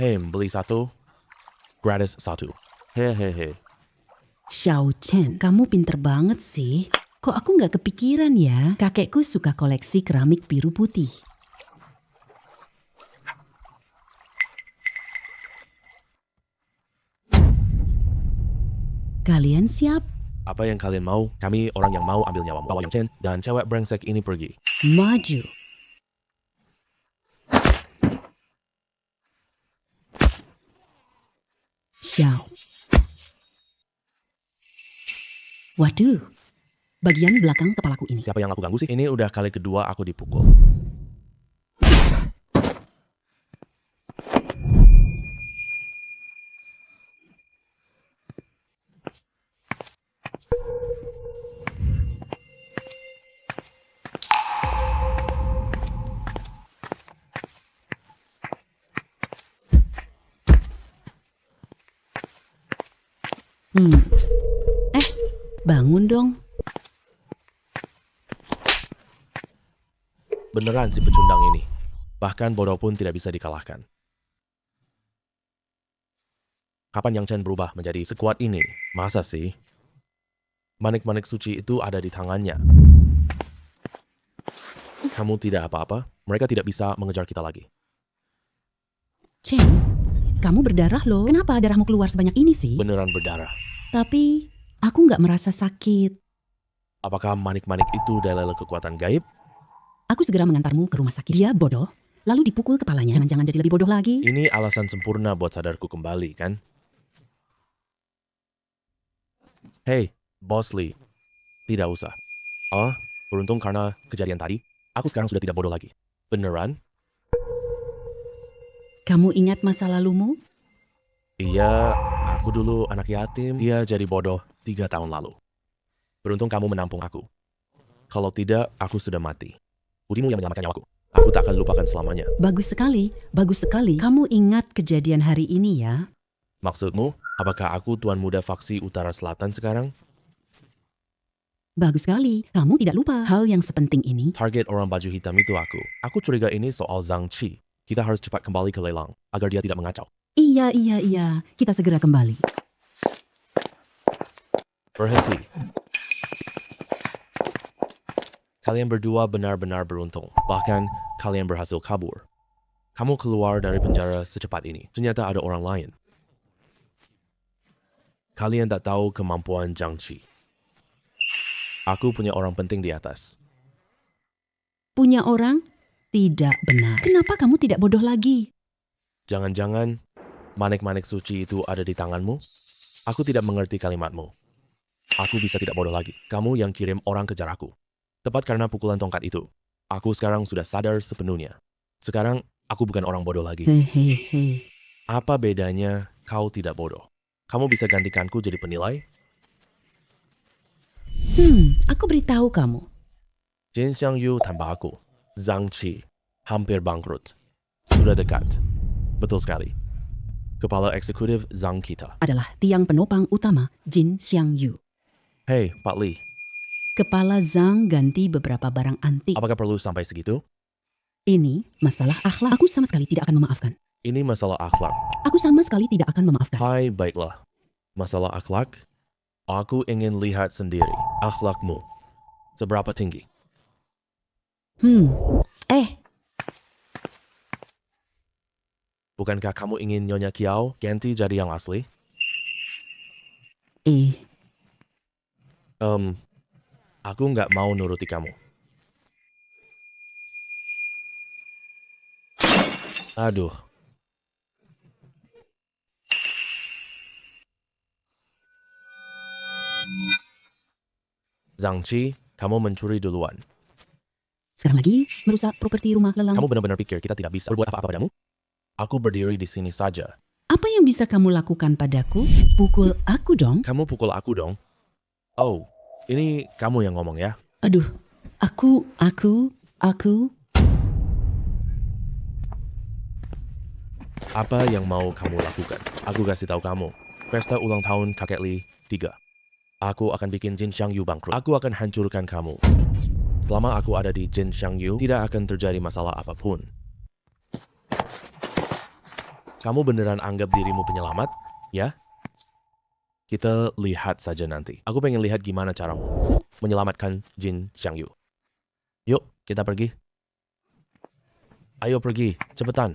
Beli 1, gratis 1. Hehehe. Xiao Chen, kamu pinter banget sih. Kok aku nggak kepikiran ya? Kakekku suka koleksi keramik biru putih. Kalian siap? Apa yang kalian mau? Kami orang yang mau ambil nyawamu. Bawa Yang Chen dan cewek brengsek ini pergi. Maju. Xiao. Waduh, bagian belakang kepalaku ini. Siapa yang aku ganggu sih? Ini udah kali kedua aku dipukul. Bangun dong. Beneran si pecundang ini. Bahkan bodoh pun tidak bisa dikalahkan. Kapan Yang Chen berubah menjadi sekuat ini? Masa sih? Manik-manik suci itu ada di tangannya. Kamu tidak apa-apa, mereka tidak bisa mengejar kita lagi. Chen, kamu berdarah loh. Kenapa darahmu keluar sebanyak ini sih? Beneran berdarah. Tapi aku nggak merasa sakit. Apakah manik-manik itu dalil kekuatan gaib? Aku segera mengantarmu ke rumah sakit. Dia bodoh, lalu dipukul kepalanya. Jangan-jangan jadi lebih bodoh lagi. Ini alasan sempurna buat sadarku kembali, kan? Hei, Bos Lee. Tidak usah. Beruntung karena kejadian tadi, aku sekarang sudah tidak bodoh lagi. Beneran? Kamu ingat masa lalumu? Iya, aku dulu anak yatim. Dia jadi bodoh 3 tahun lalu. Beruntung kamu menampung aku. Kalau tidak, aku sudah mati. Budimu yang menyelamatkan nyawaku. Aku tak akan lupakan selamanya. Bagus sekali, bagus sekali. Kamu ingat kejadian hari ini ya? Maksudmu, apakah aku tuan muda faksi Utara Selatan sekarang? Bagus sekali. Kamu tidak lupa hal yang sepenting ini. Target orang baju hitam itu aku. Aku curiga ini soal Zhang Qi. Kita harus cepat kembali ke lelang, agar dia tidak mengacau. Iya. Kita segera kembali. Berhenti. Kalian berdua benar-benar beruntung. Bahkan, kalian berhasil kabur. Kamu keluar dari penjara secepat ini. Ternyata ada orang lain. Kalian tak tahu kemampuan Zhang Qi. Aku punya orang penting di atas. Punya orang? Tidak benar. Kenapa kamu tidak bodoh lagi? Jangan-jangan manik-manik suci itu ada di tanganmu? Aku tidak mengerti kalimatmu. Aku bisa tidak bodoh lagi. Kamu yang kirim orang kejar aku. Tepat karena pukulan tongkat itu. Aku sekarang sudah sadar sepenuhnya. Sekarang aku bukan orang bodoh lagi. Hehehe. Apa bedanya kau tidak bodoh? Kamu bisa gantikanku jadi penilai? Aku beritahu kamu. Jin Xiangyu tanpa aku. Zhang Qi hampir bangkrut. Sudah dekat. Betul sekali. Kepala eksekutif Zhang kita. Adalah tiang penopang utama Jin Xiangyu. Hei, Pak Li. Kepala Zhang ganti beberapa barang antik. Apakah perlu sampai segitu? Ini masalah akhlak. Aku sama sekali tidak akan memaafkan. Ini masalah akhlak. Aku sama sekali tidak akan memaafkan. Hai, baiklah. Masalah akhlak? Aku ingin lihat sendiri akhlakmu. Seberapa tinggi? Bukankah kamu ingin Nyonya Kiao ganti jadi yang asli? Aku nggak mau nuruti kamu. Aduh. Zhang Qi, kamu mencuri duluan. Sekarang lagi merusak properti rumah lelang. Kamu benar-benar pikir kita tidak bisa berbuat apa-apa padamu? Aku berdiri di sini saja. Apa yang bisa kamu lakukan padaku? Pukul aku dong. Kamu pukul aku dong. Oh, ini kamu yang ngomong ya? Aduh, aku. Apa yang mau kamu lakukan? Aku kasih tahu kamu. Pesta ulang tahun kakek Li 3. Aku akan bikin Jin Xiangyu bangkrut. Aku akan hancurkan kamu. Selama aku ada di Jin Xiangyu, tidak akan terjadi masalah apapun. Kamu beneran anggap dirimu penyelamat? Ya? Kita lihat saja nanti. Aku pengen lihat gimana caramu menyelamatkan Jin Xiangyu. Yuk, kita pergi. Ayo pergi, cepetan.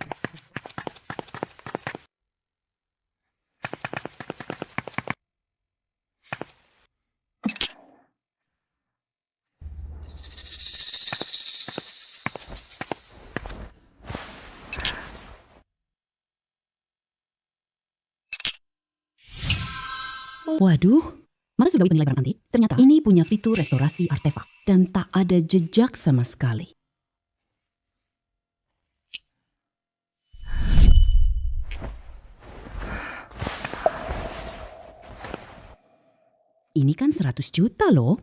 Waduh, masa sudah penilai barang antik? Ternyata ini punya fitur restorasi artefak dan tak ada jejak sama sekali. Ini kan 100 juta loh.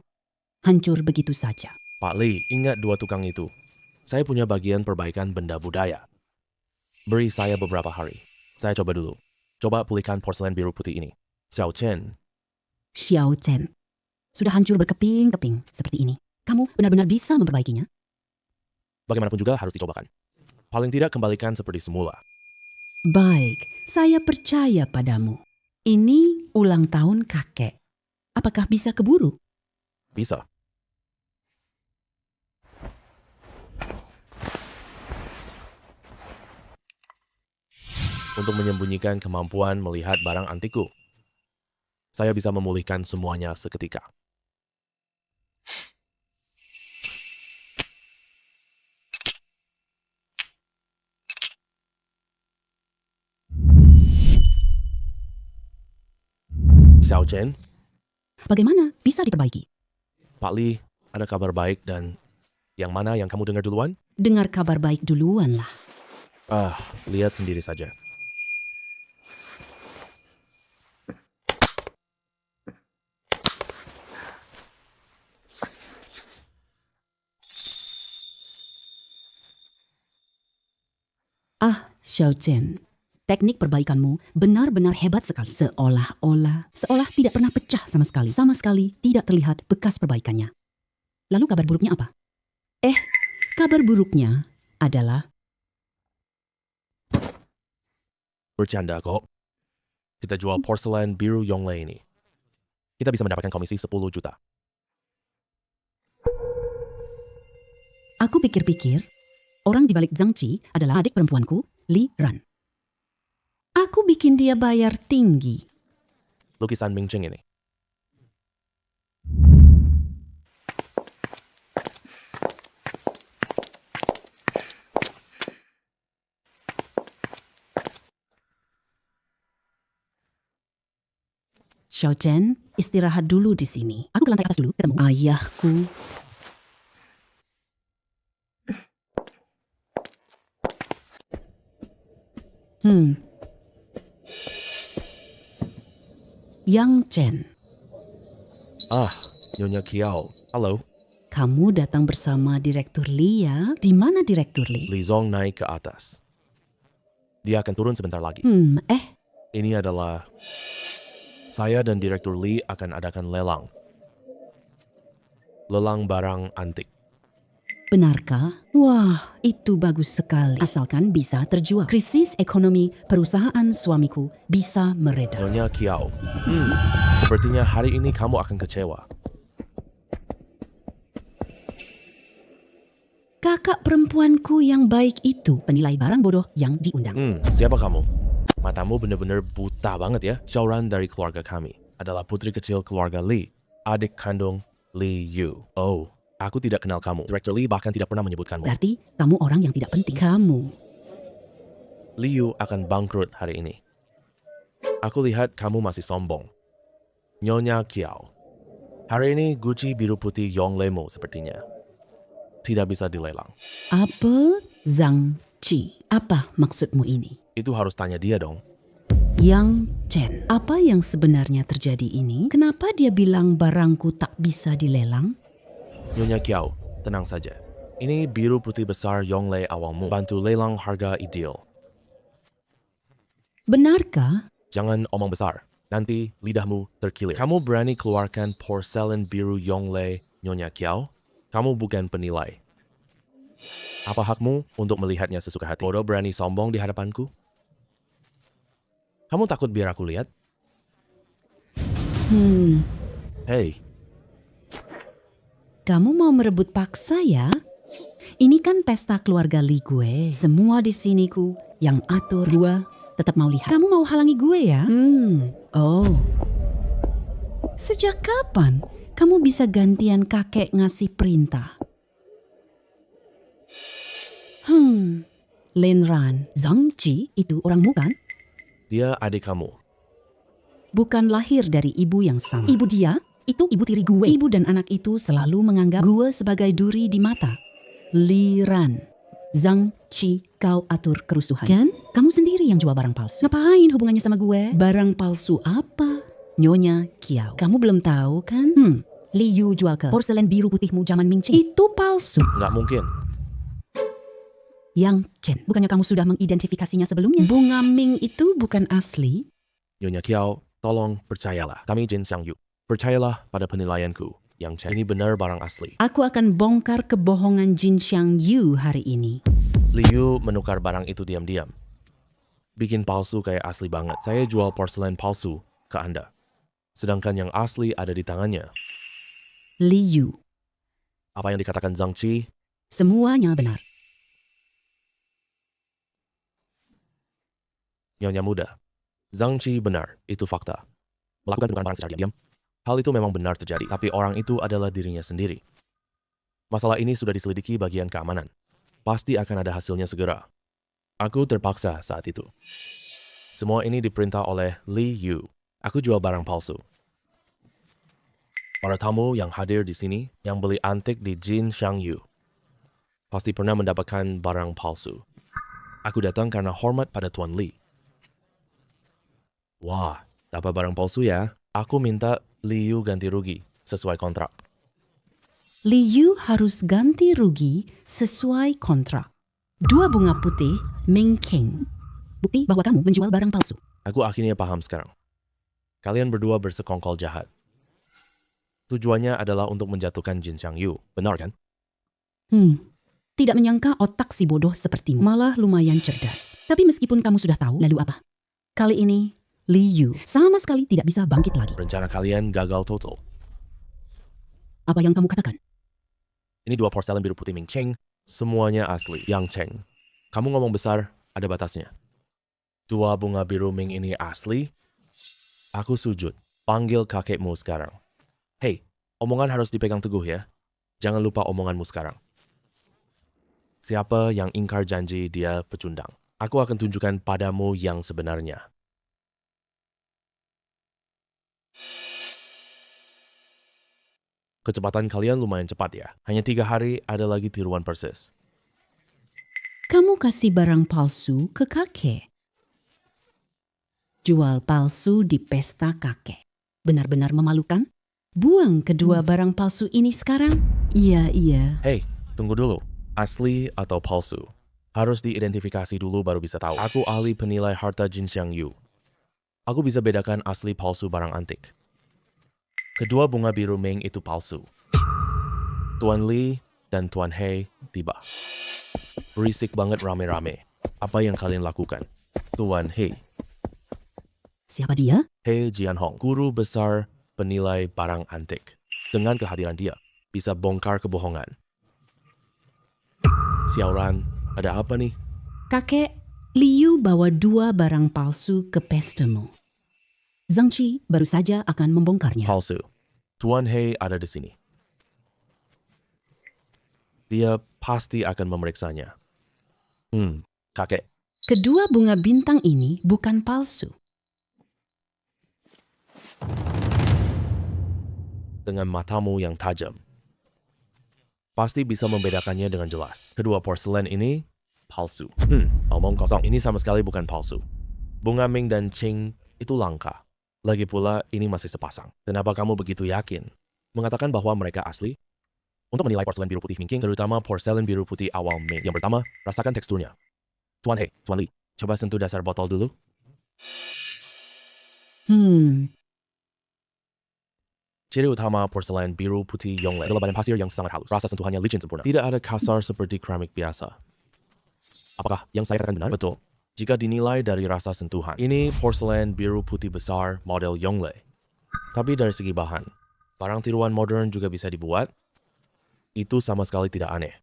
Hancur begitu saja. Pak Li, ingat dua tukang itu. Saya punya bagian perbaikan benda budaya. Beri saya beberapa hari. Saya coba dulu. Coba pulihkan porselen biru putih ini. Xiao Chen, Xiao Chen. Sudah hancur berkeping-keping seperti ini. Kamu benar-benar bisa memperbaikinya? bagaimanapun juga harus dicobakan. Paling tidak kembalikan seperti semula. Baik, saya percaya padamu. Ini ulang tahun kakek. Apakah bisa keburu? Bisa. Untuk menyembunyikan kemampuan melihat barang antikku, saya bisa memulihkan semuanya seketika. Xiao Chen, Bagaimana bisa diperbaiki? Pak Li, ada kabar baik dan yang mana yang kamu dengar duluan? Dengar kabar baik duluan lah. Lihat sendiri saja. Xiao Chen, teknik perbaikanmu benar-benar hebat sekali. Seolah tidak pernah pecah sama sekali tidak terlihat bekas perbaikannya. Lalu kabar buruknya apa? Kabar buruknya adalah Bercanda kok. Kita jual porselen biru Yongle ini. Kita bisa mendapatkan komisi 10 juta. aku pikir-pikir, orang di balik Zhang Qi adalah adik perempuanku, Li Ran. Aku bikin dia bayar tinggi. Lukisan Ming Cheng ini. Xiao Chen, istirahat dulu di sini. Aku ke lantai atas dulu ketemu ayahku. Yang Chen. Ah, Nyonya Kiao. Halo. Kamu datang bersama Direktur Li ya? Di mana Direktur Li? Li Zong naik ke atas. Dia akan turun sebentar lagi. Ini adalah... Saya dan Direktur Li akan adakan lelang. Lelang barang antik. Benarkah? Wah, itu bagus sekali. Asalkan bisa terjual. Krisis ekonomi perusahaan suamiku bisa mereda. Nyonya Kiao. Sepertinya hari ini kamu akan kecewa. Kakak perempuanku yang baik itu penilai barang bodoh yang diundang. Siapa kamu? Matamu benar-benar buta banget ya. Xiaoran dari keluarga kami. Adalah putri kecil keluarga Li. Adik kandung Li Yu. Oh, aku tidak kenal kamu. Direktur Li bahkan tidak pernah menyebutkanmu. Berarti kamu orang yang tidak penting. Kamu. Li Yu akan bangkrut hari ini. Aku lihat kamu masih sombong. Nyonya Kiao. Hari ini Gucci biru putih Yonglemo sepertinya. Tidak bisa dilelang. Apel Zhang Qi. Apa maksudmu ini? Itu harus tanya dia dong. Yang Chen. Apa yang sebenarnya terjadi ini? Kenapa dia bilang barangku tak bisa dilelang? Nyonya Kiao, tenang saja. Ini biru putih besar Yongle awalmu. Bantu lelang harga ideal. Benarkah? Jangan omong besar. Nanti lidahmu terkilir. Kamu berani keluarkan porselen biru Yongle, Nyonya Kiao? Kamu bukan penilai. Apa hakmu untuk melihatnya sesuka hati? Bodoh berani sombong di hadapanku? Kamu takut biar aku lihat? Hei, Kamu mau merebut paksa ya? Ini kan pesta keluarga Li gue. Semua di sini ku yang atur. Gue tetap mau lihat. Kamu mau halangi gue ya? Oh. Sejak kapan kamu bisa gantian kakek ngasih perintah? Lin Ran, Zhang Qi itu orangmu kan? dia adik kamu. Bukan lahir dari ibu yang sama. Ibu dia, itu ibu tiri gue. Ibu dan anak itu selalu menganggap gue sebagai duri di mata. Li Ran, Zhang Qi, kau atur kerusuhan. Kan? Kamu sendiri yang jual barang palsu. Ngapain hubungannya sama gue? Barang palsu apa? Nyonya Kiao. Kamu belum tahu kan? Li Yu jual ke porselen biru putihmu zaman Ming Qing. Itu palsu. Nggak mungkin. Yang Chen, bukannya kamu sudah mengidentifikasinya sebelumnya? Bunga Ming itu bukan asli? Nyonya Kiao, tolong percayalah. Kami Jin Xiangyu. Percayalah pada penilaianku. Yang Chen, ini benar barang asli. Aku akan bongkar kebohongan Jin Xiangyu hari ini. Li Yu menukar barang itu diam-diam. Bikin palsu kayak asli banget. Saya jual porselen palsu ke Anda. Sedangkan yang asli ada di tangannya. Li Yu, Apa yang dikatakan Zhang Qi? semuanya benar. Nyonya muda. Zhang Qi benar, itu fakta. Melakukan penukaran barang secara diam-diam. Hal itu memang benar terjadi, tapi orang itu adalah dirinya sendiri. Masalah ini sudah diselidiki bagian keamanan. Pasti akan ada hasilnya segera. Aku terpaksa saat itu. Semua ini diperintah oleh Li Yu. Aku jual barang palsu. Para tamu yang hadir di sini, yang beli antik di Jin Xiangyu, pasti pernah mendapatkan barang palsu. Aku datang karena hormat pada Tuan Li. Wah, dapat barang palsu ya? Aku minta Li Yu ganti rugi sesuai kontrak. Li Yu harus ganti rugi sesuai kontrak. 2 bunga putih Ming Qing. Bukti bahwa kamu menjual barang palsu. Aku akhirnya paham sekarang. Kalian berdua bersekongkol jahat. Tujuannya adalah untuk menjatuhkan Jin Xiangyu, benar kan? Tidak menyangka otak si bodoh sepertimu. Malah lumayan cerdas. Tapi meskipun kamu sudah tahu, lalu apa? Kali ini, Li Yu sama sekali tidak bisa bangkit lagi. Rencana kalian gagal total. Apa yang kamu katakan? Ini 2 porselen biru putih Ming Cheng, semuanya asli. Yang Cheng, kamu ngomong besar, ada batasnya. 2 bunga biru Ming ini asli? Aku sujud, panggil kakekmu sekarang. Hei, omongan harus dipegang teguh ya. Jangan lupa omonganmu sekarang. Siapa yang ingkar janji dia pecundang. Aku akan tunjukkan padamu yang sebenarnya. Kecepatan kalian lumayan cepat ya. Hanya 3 hari ada lagi tiruan persis. Kamu kasih barang palsu ke kakek. Jual palsu di pesta kakek. Benar-benar memalukan. Buang kedua barang palsu ini sekarang. Iya, iya. Hei, tunggu dulu. Asli atau palsu? Harus diidentifikasi dulu baru bisa tahu. Aku ahli penilai harta Jin Xiang Yu. Aku bisa bedakan asli palsu barang antik. Kedua bunga biru Ming itu palsu. Tuan Li dan Tuan Hei tiba. Berisik banget rame-rame. Apa yang kalian lakukan? Tuan Hei. Siapa dia? Hei Jianhong, guru besar penilai barang antik. Dengan kehadiran dia, bisa bongkar kebohongan. Xiaoran, ada apa nih? Kakek, Liu bawa 2 barang palsu ke pestamu. Zhang Qi baru saja akan membongkarnya. Palsu. Tuan Hei ada di sini. Dia pasti akan memeriksanya. Kakek. Kedua bunga bintang ini bukan palsu. Dengan matamu yang tajam, pasti bisa membedakannya dengan jelas. Kedua porselen ini palsu. Omong kosong. Ini sama sekali bukan palsu. Bunga Ming dan Qing itu langka. Lagi pula ini masih sepasang. Kenapa kamu begitu yakin mengatakan bahwa mereka asli? Untuk menilai porselen biru putih Mingking, terutama porselen biru putih awal Ming. Yang pertama, rasakan teksturnya. Tuan Hei, Tuan Li, coba sentuh dasar botol dulu. Ciri utama porselen biru putih Yongle adalah badan pasir yang sangat halus. Rasa sentuhannya licin sempurna. Tidak ada kasar seperti keramik biasa. Apakah yang saya katakan benar? Betul. Jika dinilai dari rasa sentuhan, ini porselen biru putih besar model Yongle. Tapi dari segi bahan, barang tiruan modern juga bisa dibuat. Itu sama sekali tidak aneh.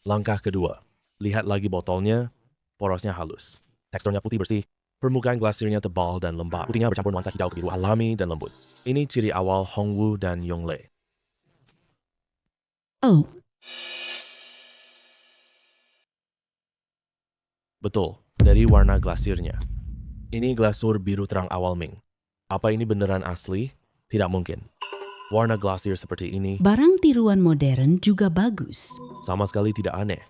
Langkah kedua, lihat lagi botolnya, porosnya halus. Teksturnya putih bersih. Permukaan glasirnya tebal dan lembab. Putihnya bercampur nuansa hijau kebiru alami dan lembut. Ini ciri awal Hongwu dan Yongle. Oh, Betul, dari warna glasirnya. Ini glasur biru terang awal Ming. Apa ini beneran asli? Tidak mungkin. Warna glasir seperti ini barang tiruan modern juga bagus. sama sekali tidak aneh.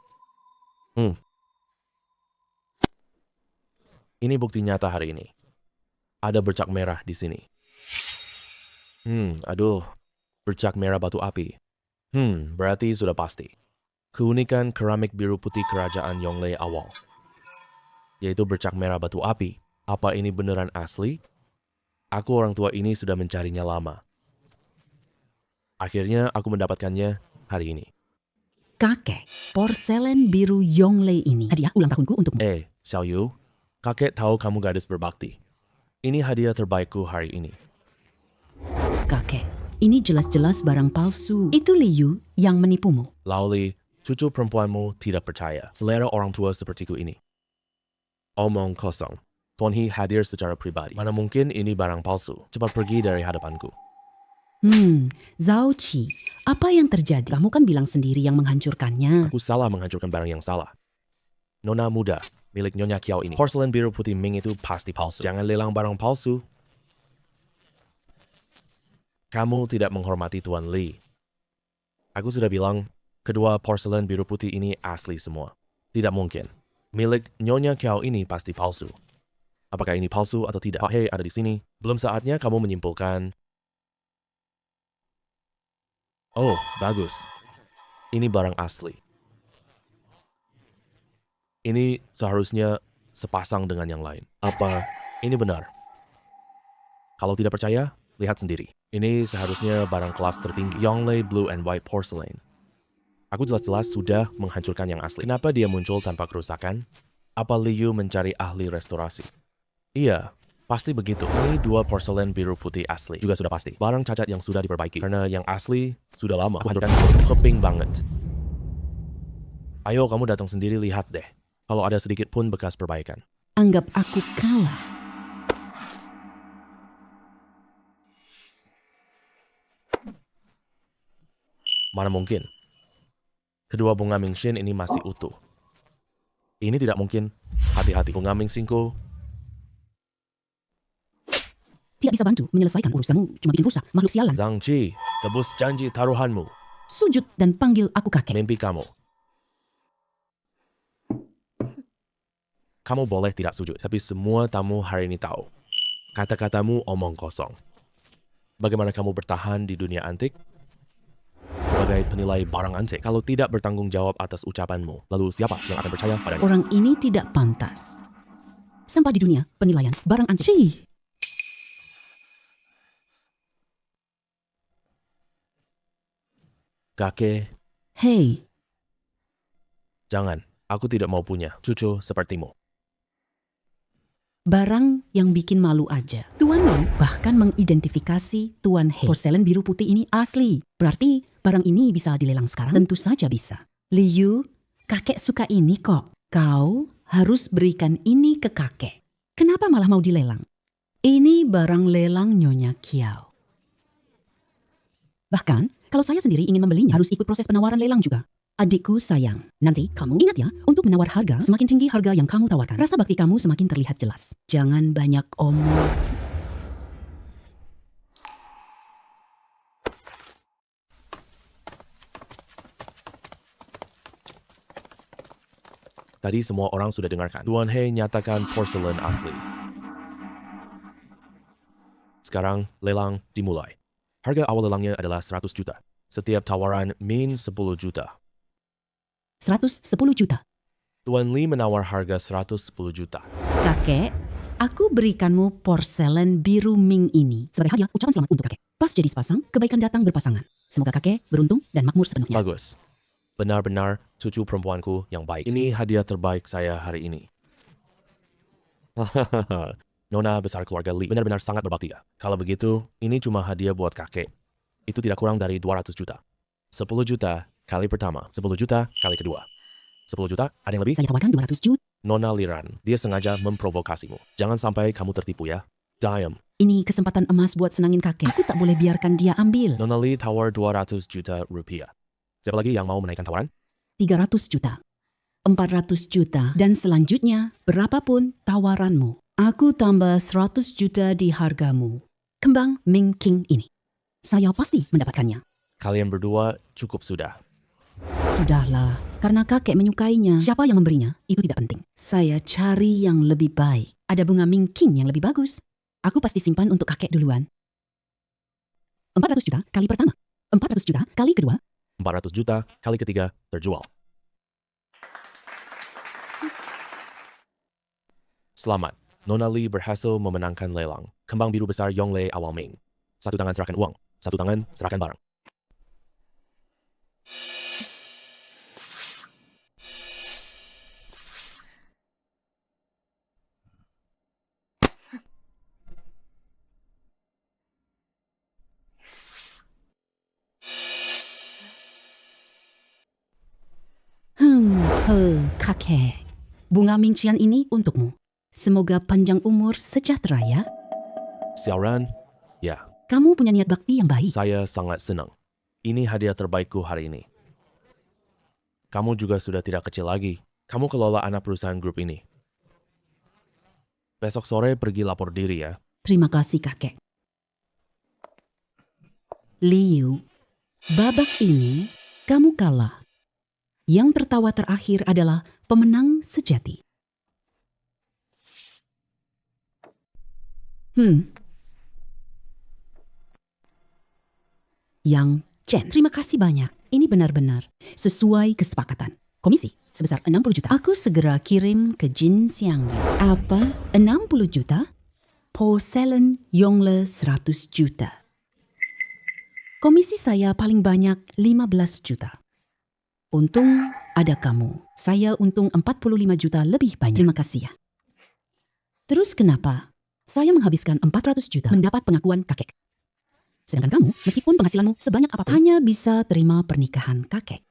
Ini bukti nyata hari ini. Ada bercak merah di sini. Aduh, bercak merah batu api. Berarti sudah pasti. Keunikan keramik biru putih kerajaan Yongle awal, yaitu bercak merah batu api. Apa ini beneran asli? Aku orang tua ini sudah mencarinya lama. Akhirnya aku mendapatkannya hari ini. Kakek, porselen biru Yongle ini hadiah ulang tahunku untukmu. Xiao Yu, kakek tahu kamu gadis berbakti. Ini hadiah terbaikku hari ini. Kakek, ini jelas-jelas barang palsu. Itu Liu yang menipumu. Laoli, cucu perempuanmu tidak percaya selera orang tua sepertiku ini. Omong kosong. Tuan Hei hadir secara pribadi. Mana mungkin ini barang palsu. Cepat pergi dari hadapanku. Zhao Qi, apa yang terjadi? Kamu kan bilang sendiri yang menghancurkannya. Aku salah menghancurkan barang yang salah. Nona muda, milik Nyonya Kiao ini. Porselen biru putih Ming itu pasti palsu. Jangan lelang barang palsu. Kamu tidak menghormati Tuan Li. Aku sudah bilang, kedua porselen biru putih ini asli semua. Tidak mungkin. Milik Nyonya Kiao ini pasti palsu. Apakah ini palsu atau tidak? Pak Hei ada di sini. Belum saatnya kamu menyimpulkan. Oh, bagus. Ini barang asli. Ini seharusnya sepasang dengan yang lain. Apa ini benar? Kalau tidak percaya, lihat sendiri. Ini seharusnya barang kelas tertinggi. Yongle Blue and White Porcelain. Aku jelas-jelas sudah menghancurkan yang asli. Kenapa dia muncul tanpa kerusakan? Apa Liu mencari ahli restorasi? Iya, pasti begitu. Ini 2 porselen biru putih asli. Juga sudah pasti. Barang cacat yang sudah diperbaiki. Karena yang asli sudah lama. Aku hancurkan keping banget. Ayo kamu datang sendiri lihat deh. Kalau ada sedikit pun bekas perbaikan. Anggap aku kalah. Mana mungkin? Kedua bunga Mingxin ini masih utuh. Ini tidak mungkin. Hati-hati, bunga Mingxinku. Tidak bisa bantu menyelesaikan urusanmu. Cuma bikin rusak. Makhluk sialan. Zhang Qi, tebus janji taruhanmu. Sujud dan panggil aku kakek. Mimpi kamu. Kamu boleh tidak sujud, tapi semua tamu hari ini tahu. Kata-katamu omong kosong. Bagaimana kamu bertahan di dunia antik? Sebagai penilai barang antik, kalau tidak bertanggung jawab atas ucapanmu, lalu siapa yang akan percaya padanya? Orang ini tidak pantas. Sampah di dunia penilaian barang antik. Kakek, Hei, jangan. Aku tidak mau punya cucu sepertimu. barang yang bikin malu aja. Tuan Liu bahkan mengidentifikasi Tuan He. Porselen biru putih ini asli. Berarti barang ini bisa dilelang sekarang? Tentu saja bisa. Liu, kakek suka ini kok. Kau harus berikan ini ke kakek. Kenapa malah mau dilelang? Ini barang lelang Nyonya Kiao. Bahkan, kalau saya sendiri ingin membelinya, harus ikut proses penawaran lelang juga. Adikku sayang, nanti kamu ingat ya, untuk menawar harga, semakin tinggi harga yang kamu tawarkan, rasa bakti kamu semakin terlihat jelas. Jangan banyak omong. Tadi semua orang sudah dengarkan. Tuan He nyatakan porselen asli. Sekarang lelang dimulai. Harga awal lelangnya adalah 100 juta. Setiap tawaran min 10 juta. 110 juta. Tuan Li menawar harga 110 juta. Kakek, aku berikanmu porselen biru Ming ini sebagai hadiah ucapan selamat untuk kakek. Pas jadi sepasang, kebaikan datang berpasangan. Semoga kakek beruntung dan makmur sepenuhnya. Bagus. Benar-benar cucu perempuanku yang baik. Ini hadiah terbaik saya hari ini. Nona besar keluarga Li benar-benar sangat berbakti ya. Kalau begitu, ini cuma hadiah buat kakek. Itu tidak kurang dari 200 juta. 10 juta kali pertama, 10 juta kali kedua. 10 juta, ada yang lebih? Saya tawarkan 200 juta. Nona Liran, dia sengaja memprovokasimu. Jangan sampai kamu tertipu ya. Diam. Ini kesempatan emas buat senangin kakek. Aku tak boleh biarkan dia ambil. Nona Li tawar 200 juta rupiah. Siapa lagi yang mau menaikkan tawaran? 300 juta. 400 juta. Dan selanjutnya, berapapun tawaranmu. Aku tambah 100 juta di hargamu. Kembang Ming King ini. Saya pasti mendapatkannya. Kalian berdua cukup sudah. Sudahlah, karena kakek menyukainya. Siapa yang memberinya, itu tidak penting. Saya cari yang lebih baik. Ada bunga Ming King yang lebih bagus. Aku pasti simpan untuk kakek duluan. 400 juta kali pertama. 400 juta kali kedua. 400 juta kali ketiga terjual. Selamat, Nona Li berhasil memenangkan lelang. Kembang biru besar Yongle awal Ming. Satu tangan serahkan uang, satu tangan serahkan barang. Kakek. Bunga Ming Qian ini untukmu. Semoga panjang umur sejahtera ya. Siaran, ya, Kamu punya niat bakti yang baik. saya sangat senang. Ini hadiah terbaikku hari ini. Kamu juga sudah tidak kecil lagi. Kamu kelola anak perusahaan grup ini. Besok sore pergi lapor diri ya. Terima kasih kakek. Liu, babak ini kamu kalah. Yang tertawa terakhir adalah pemenang sejati. Yang Chen, terima kasih banyak. Ini benar-benar sesuai kesepakatan. Komisi sebesar 60 juta. Aku segera kirim ke Jin Xiangyu. Apa? 60 juta? Porselen Yongle 100 juta. Komisi saya paling banyak 15 juta. Untung ada kamu. Saya untung 45 juta lebih banyak. Terima kasih ya. Terus kenapa saya menghabiskan 400 juta mendapat pengakuan kakek? Sedangkan kamu, meskipun penghasilanmu sebanyak apapun, hanya bisa terima pernikahan kakek.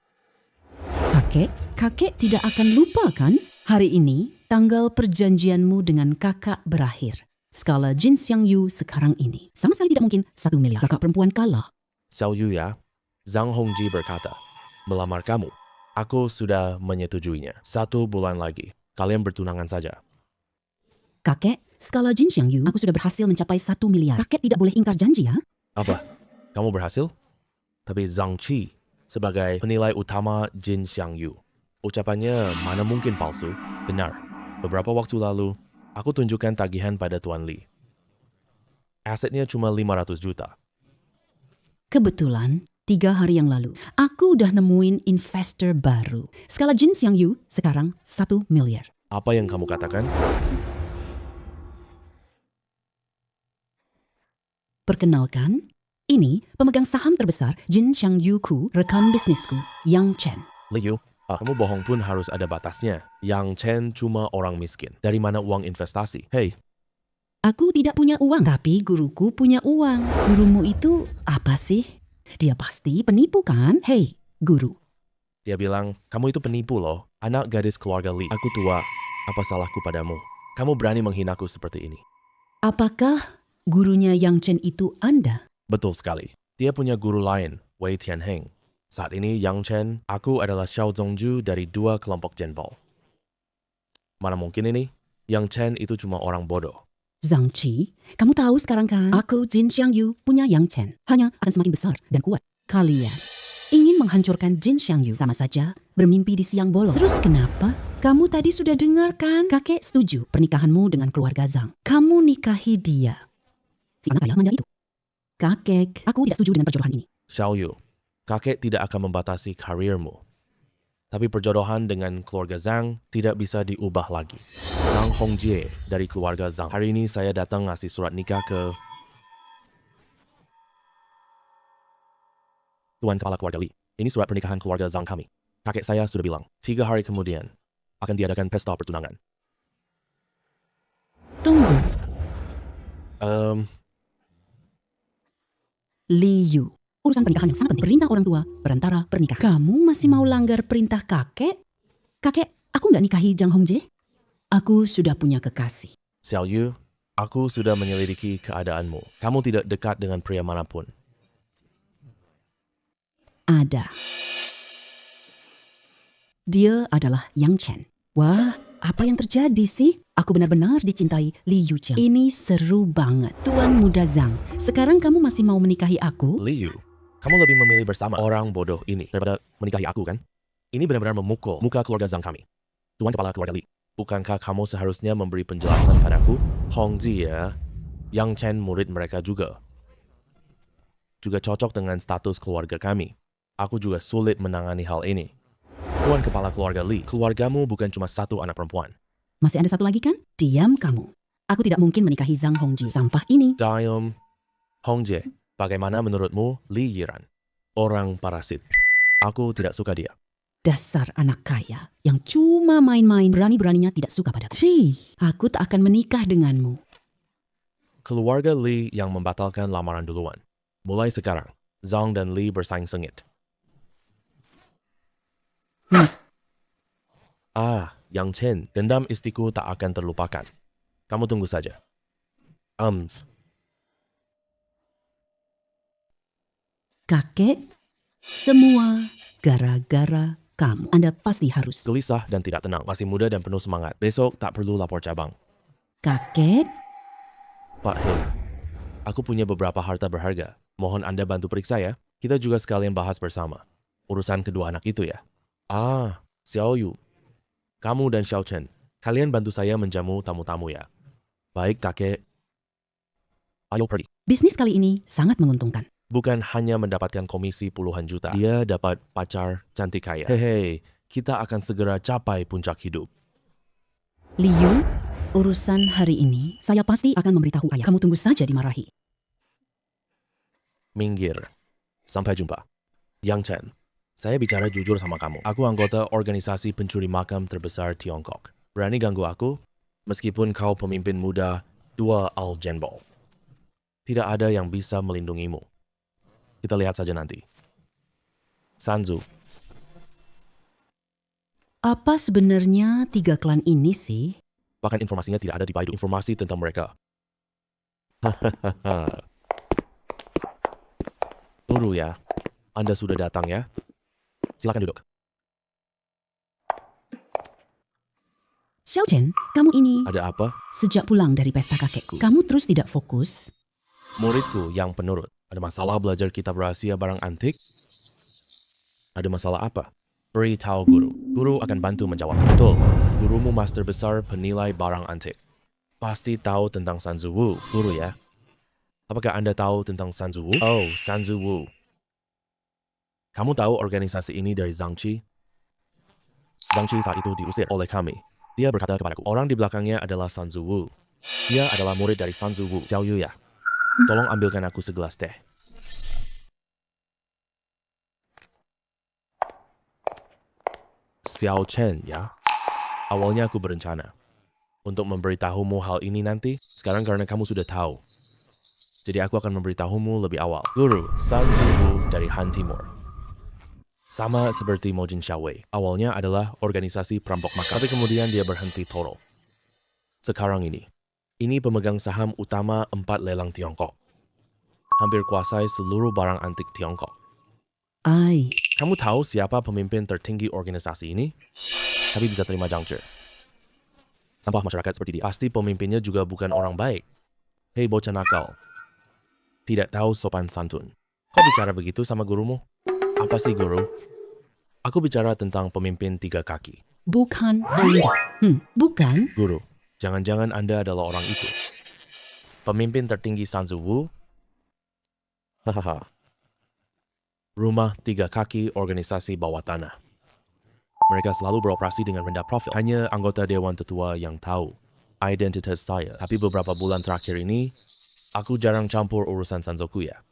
Kakek tidak akan lupa kan? Hari ini, tanggal perjanjianmu dengan kakak berakhir. Skala Jin Xiangyu sekarang ini. Sama sekali tidak mungkin 1 miliar. Kakak perempuan kalah. Xiao Yu ya, Zhang Hongji berkata, melamar kamu. Aku sudah menyetujuinya. 1 bulan lagi, kalian bertunangan saja. Kakek, skala Jin Xiangyu, aku sudah berhasil mencapai 1 miliar. Kakek tidak boleh ingkar janji ya. Apa? Kamu berhasil? Tapi Zhang Qi sebagai penilai utama Jin Xiangyu. Ucapannya mana mungkin palsu? Benar. Beberapa waktu lalu, aku tunjukkan tagihan pada Tuan Li. Asetnya cuma 500 juta. Kebetulan, 3 hari yang lalu, aku udah nemuin investor baru. Skala Jin Xiang Yu sekarang 1 miliar. Apa yang kamu katakan? Perkenalkan, ini pemegang saham terbesar Jin Xiang Yu Ku, rekan bisnisku, Yang Chen. Liu, kamu bohong pun harus ada batasnya. Yang Chen cuma orang miskin. Dari mana uang investasi? Hei, Aku tidak punya uang, tapi guruku punya uang. Gurumu itu apa sih? Dia pasti penipu kan? Hei, guru. dia bilang, kamu itu penipu loh. Anak gadis keluarga Li. Aku tua. Apa salahku padamu? Kamu berani menghinaku seperti ini. Apakah gurunya Yang Chen itu Anda? Betul sekali. Dia punya guru lain, Wei Tianheng. Saat ini Yang Chen, aku adalah Xiao Zongju dari 2 kelompok Genbao. Mana mungkin ini? Yang Chen itu cuma orang bodoh. Zhang Qi, kamu tahu sekarang kan? Aku Jin Xiang Yu punya Yang Chen. Hanya akan semakin besar dan kuat. Kalian ingin menghancurkan Jin Xiang Yu, sama saja bermimpi di siang bolong. Terus kenapa? Kamu tadi sudah dengar kan? Kakek setuju pernikahanmu dengan keluarga Zhang. Kamu nikahi dia. Si anak kaya manja itu. Kakek, aku tidak setuju dengan perjodohan ini. Xiao Yu, kakek tidak akan membatasi karirmu. Tapi perjodohan dengan keluarga Zhang tidak bisa diubah lagi. Zhang Hongjie dari keluarga Zhang. Hari ini saya datang ngasih surat nikah ke Tuan Kepala Keluarga Li. Ini surat pernikahan keluarga Zhang kami. Kakek saya sudah bilang, 3 hari kemudian akan diadakan pesta pertunangan. Tunggu, Ehm, Li Yu. Urusan pernikahan yang sangat penting. Perintah orang tua, perantara pernikahan. Kamu masih mau langgar perintah kakek? Kakek, aku nggak nikahi Zhang Hongjie. Aku sudah punya kekasih. Xiao Yu, aku sudah menyelidiki keadaanmu. Kamu tidak dekat dengan pria manapun. Ada. Dia adalah Yang Chen. Wah, apa yang terjadi sih? Aku benar-benar dicintai Li Yujiang. Ini seru banget. Tuan muda Zhang, sekarang kamu masih mau menikahi aku? Liu, kamu lebih memilih bersama orang bodoh ini daripada menikahi aku kan? Ini benar-benar memukul muka keluarga Zhang kami. Tuan Kepala Keluarga Li, bukankah kamu seharusnya memberi penjelasan padaku? Hongji ya, Yang Chen murid mereka juga. Juga cocok dengan status keluarga kami. Aku juga sulit menangani hal ini. Tuan Kepala Keluarga Li, keluargamu bukan cuma 1 anak perempuan. Masih ada satu lagi kan? Diam kamu. Aku tidak mungkin menikahi Zhang Hongji. Sampah ini. Diam, Hongjie, bagaimana menurutmu Li Yiran? Orang parasit. Aku tidak suka dia. Dasar anak kaya yang cuma main-main, berani-beraninya tidak suka padaku. Cih, aku tak akan menikah denganmu. Keluarga Li yang membatalkan lamaran duluan. Mulai sekarang, Zhang dan Li bersaing sengit. Yang Chen, dendam istriku tak akan terlupakan. Kamu tunggu saja. Kakek, semua gara-gara kamu. Anda pasti harus. Gelisah dan tidak tenang, masih muda dan penuh semangat. Besok tak perlu lapor cabang. Kakek, Pak Heng, aku punya beberapa harta berharga. Mohon Anda bantu periksa ya. Kita juga sekalian bahas bersama. Urusan kedua anak itu ya. Xiao Yu. Kamu dan Xiao Chen, kalian bantu saya menjamu tamu-tamu ya. Baik kakek. Ayo pergi. bisnis kali ini sangat menguntungkan. Bukan hanya mendapatkan komisi puluhan juta. Dia dapat pacar cantik kaya. Hehe, kita akan segera capai puncak hidup. Liu, urusan hari ini saya pasti akan memberitahu ayah. Kamu tunggu saja dimarahi. Minggir. Sampai jumpa. Yang Chen, saya bicara jujur sama kamu. Aku anggota organisasi pencuri makam terbesar Tiongkok. Berani ganggu aku? Meskipun kau pemimpin muda 2 Al Genbao. Tidak ada yang bisa melindungimu. Kita lihat saja nanti. Sanzu, Apa sebenarnya 3 klan ini sih? bahkan informasinya tidak ada di Baidu. Informasi tentang mereka. Tunggu ya. Anda sudah datang ya. Silakan duduk. Xiao Chen, kamu ini Ada apa? sejak pulang dari pesta kakekku, kamu terus tidak fokus? Muridku yang penurut. Ada masalah belajar kitab rahasia barang antik? Ada masalah apa? Beritahu guru. Guru akan bantu menjawab. Betul. Gurumu master besar penilai barang antik. Pasti tahu tentang Sanzu Wu, guru ya. Apakah Anda tahu tentang Sanzu Wu? Oh, Sanzu Wu. Kamu tahu organisasi ini dari Zhang Qi? Zhang Qi saat itu diusir oleh kami. Dia berkata kepadaku, orang di belakangnya adalah Sun Zuwu. Dia adalah murid dari Sun Zuwu, Xiao Yu ya. Tolong ambilkan aku segelas teh. Xiao Chen ya. Awalnya aku berencana untuk memberitahumu hal ini nanti. Sekarang karena kamu sudah tahu. Jadi aku akan memberitahumu lebih awal. Guru, Sun Zuwu dari Han Timur. Sama seperti Mojin Xiaowei. Awalnya adalah organisasi perampok makam, tapi kemudian dia berhenti total. Sekarang ini pemegang saham utama 4 lelang Tiongkok. Hampir kuasai seluruh barang antik Tiongkok. Ai, Kamu tahu siapa pemimpin tertinggi organisasi ini? Tapi bisa terima jangkir. Sampah masyarakat seperti dia. Pasti pemimpinnya juga bukan orang baik. Hei bocah nakal. Tidak tahu sopan santun. Kau bicara begitu sama gurumu? Apa sih guru? Aku bicara tentang pemimpin 3 kaki. bukan Anda. Bukan? Guru, jangan-jangan Anda adalah orang itu. Pemimpin tertinggi Sun Zuwu? Hahaha. Rumah 3 kaki organisasi bawah tanah. Mereka selalu beroperasi dengan rendah profil. Hanya anggota Dewan Tetua yang tahu identitas saya. Tapi beberapa bulan terakhir ini, aku jarang campur urusan Sanzoku ya.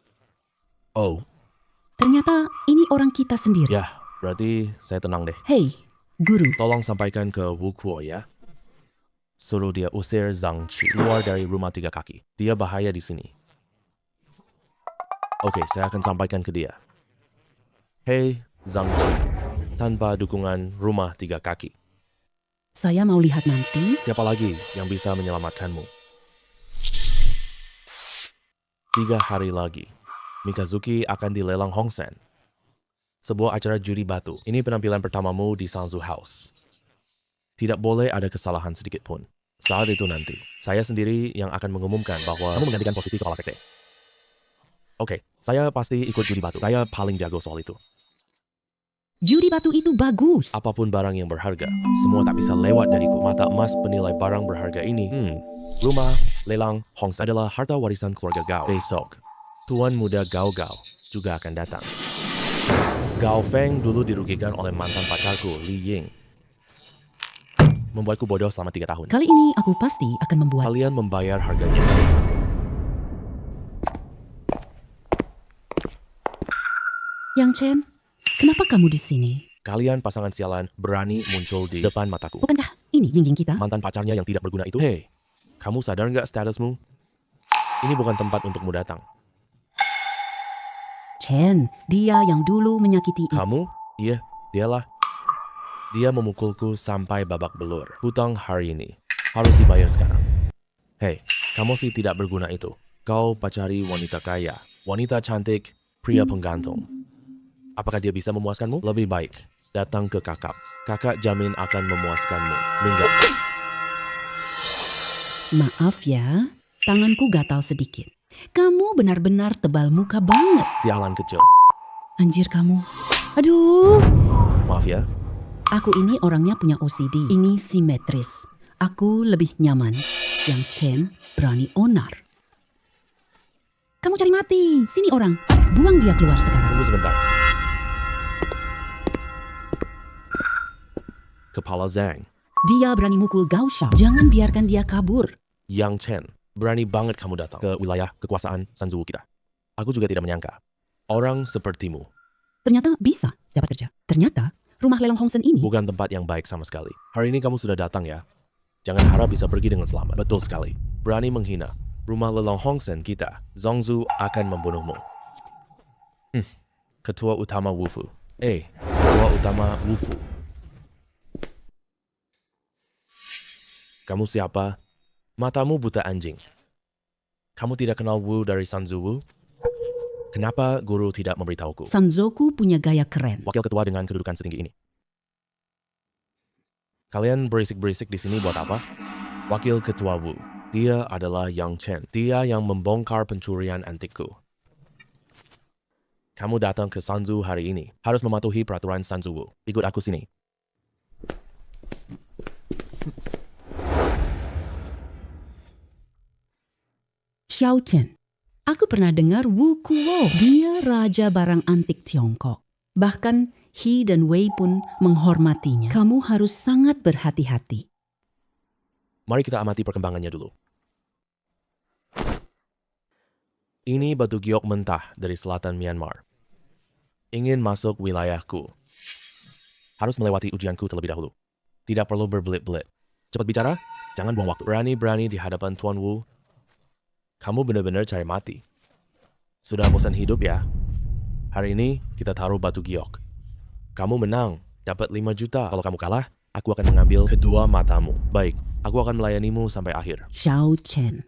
Oh, Ternyata ini orang kita sendiri. ya, berarti saya tenang deh. Hei, guru. Tolong sampaikan ke Wu Kuo ya. Suruh dia usir Zhang Qi keluar dari rumah 3 kaki. Dia bahaya di sini. Oke, saya akan sampaikan ke dia. Hei, Zhang Qi. Tanpa dukungan rumah 3 kaki. Saya mau lihat nanti. Siapa lagi yang bisa menyelamatkanmu? 3 hari lagi, Mikazuki akan dilelang Hongsen. Sebuah acara judi batu. Ini penampilan pertamamu di Sanzu House. Tidak boleh ada kesalahan sedikit pun. Saat itu nanti, saya sendiri yang akan mengumumkan bahwa kamu menggantikan posisi kepala sekte. Oke, saya pasti ikut judi batu. Saya paling jago soal itu. Judi batu itu bagus. Apapun barang yang berharga, semua tak bisa lewat dariku. Mata emas penilai barang berharga ini. Rumah, lelang, Hongsen adalah harta warisan keluarga Gao. Besok, Tuan Muda Gao Gao juga akan datang. Gao Feng dulu dirugikan oleh mantan pacarku, Li Ying. Membuatku bodoh selama 3 tahun. Kali ini aku pasti akan membuat. Kalian membayar harganya. Yang Chen, kenapa kamu di sini? Kalian pasangan sialan berani muncul di depan mataku. Bukankah ini jinjing kita? Mantan pacarnya yang tidak berguna itu. Hei, kamu sadar nggak statusmu? Ini bukan tempat untukmu datang. Chen, dia yang dulu menyakiti. Kamu? Iya, dialah. Dia memukulku sampai babak belur. Hutang hari ini harus dibayar sekarang. Hei, kamu sih tidak berguna itu. Kau pacari wanita kaya, wanita cantik, pria penggantung. Apakah dia bisa memuaskanmu? Lebih baik datang ke kakak. Kakak jamin akan memuaskanmu. Minggat. Maaf ya, tanganku gatal sedikit. Kamu benar-benar tebal muka banget. Sialan kecil. Anjir kamu. Aduh. Maaf ya. Aku ini orangnya punya OCD. Ini simetris. Aku lebih nyaman. Yang Chen berani onar. Kamu cari mati. Sini orang. Buang dia keluar sekarang. Tunggu sebentar. Kepala Zhang. Dia berani mukul Gao Shao. Jangan biarkan dia kabur. Yang Chen. Berani banget kamu datang ke wilayah kekuasaan Sanzu kita. Aku juga tidak menyangka. Orang sepertimu. Ternyata bisa dapat kerja. Ternyata rumah lelang Hongsen ini. Bukan tempat yang baik sama sekali. Hari ini kamu sudah datang ya. Jangan harap bisa pergi dengan selamat. Betul sekali. Berani menghina rumah lelang Hongsen kita. Zhongzu akan membunuhmu. Ketua utama Wufu. Ketua utama Wufu. Kamu siapa? Matamu buta anjing. Kamu tidak kenal Wu dari Sanzu Wu? Kenapa guru tidak memberitahuku? Sanzoku punya gaya keren. Wakil ketua dengan kedudukan setinggi ini. Kalian berisik-berisik di sini buat apa? Wakil ketua Wu. Dia adalah Yang Chen. Dia yang membongkar pencurian antikku. Kamu datang ke Sanzu hari ini. Harus mematuhi peraturan Sanzu Wu. Ikut aku sini. Xiao Chen. Aku pernah dengar Wu Kuo. Dia raja barang antik Tiongkok. Bahkan He dan Wei pun menghormatinya. Kamu harus sangat berhati-hati. Mari kita amati perkembangannya dulu. Ini batu giok mentah dari selatan Myanmar. Ingin masuk wilayahku. Harus melewati ujianku terlebih dahulu. Tidak perlu berbelit-belit. Cepat bicara, jangan buang waktu. Berani-berani di hadapan Tuan Wu. Kamu benar-benar cari mati. Sudah bosan hidup ya? Hari ini kita taruh batu giok. Kamu menang, dapat 5 juta. Kalau kamu kalah, aku akan mengambil kedua matamu. Baik, aku akan melayanimu sampai akhir. Xiao Chen.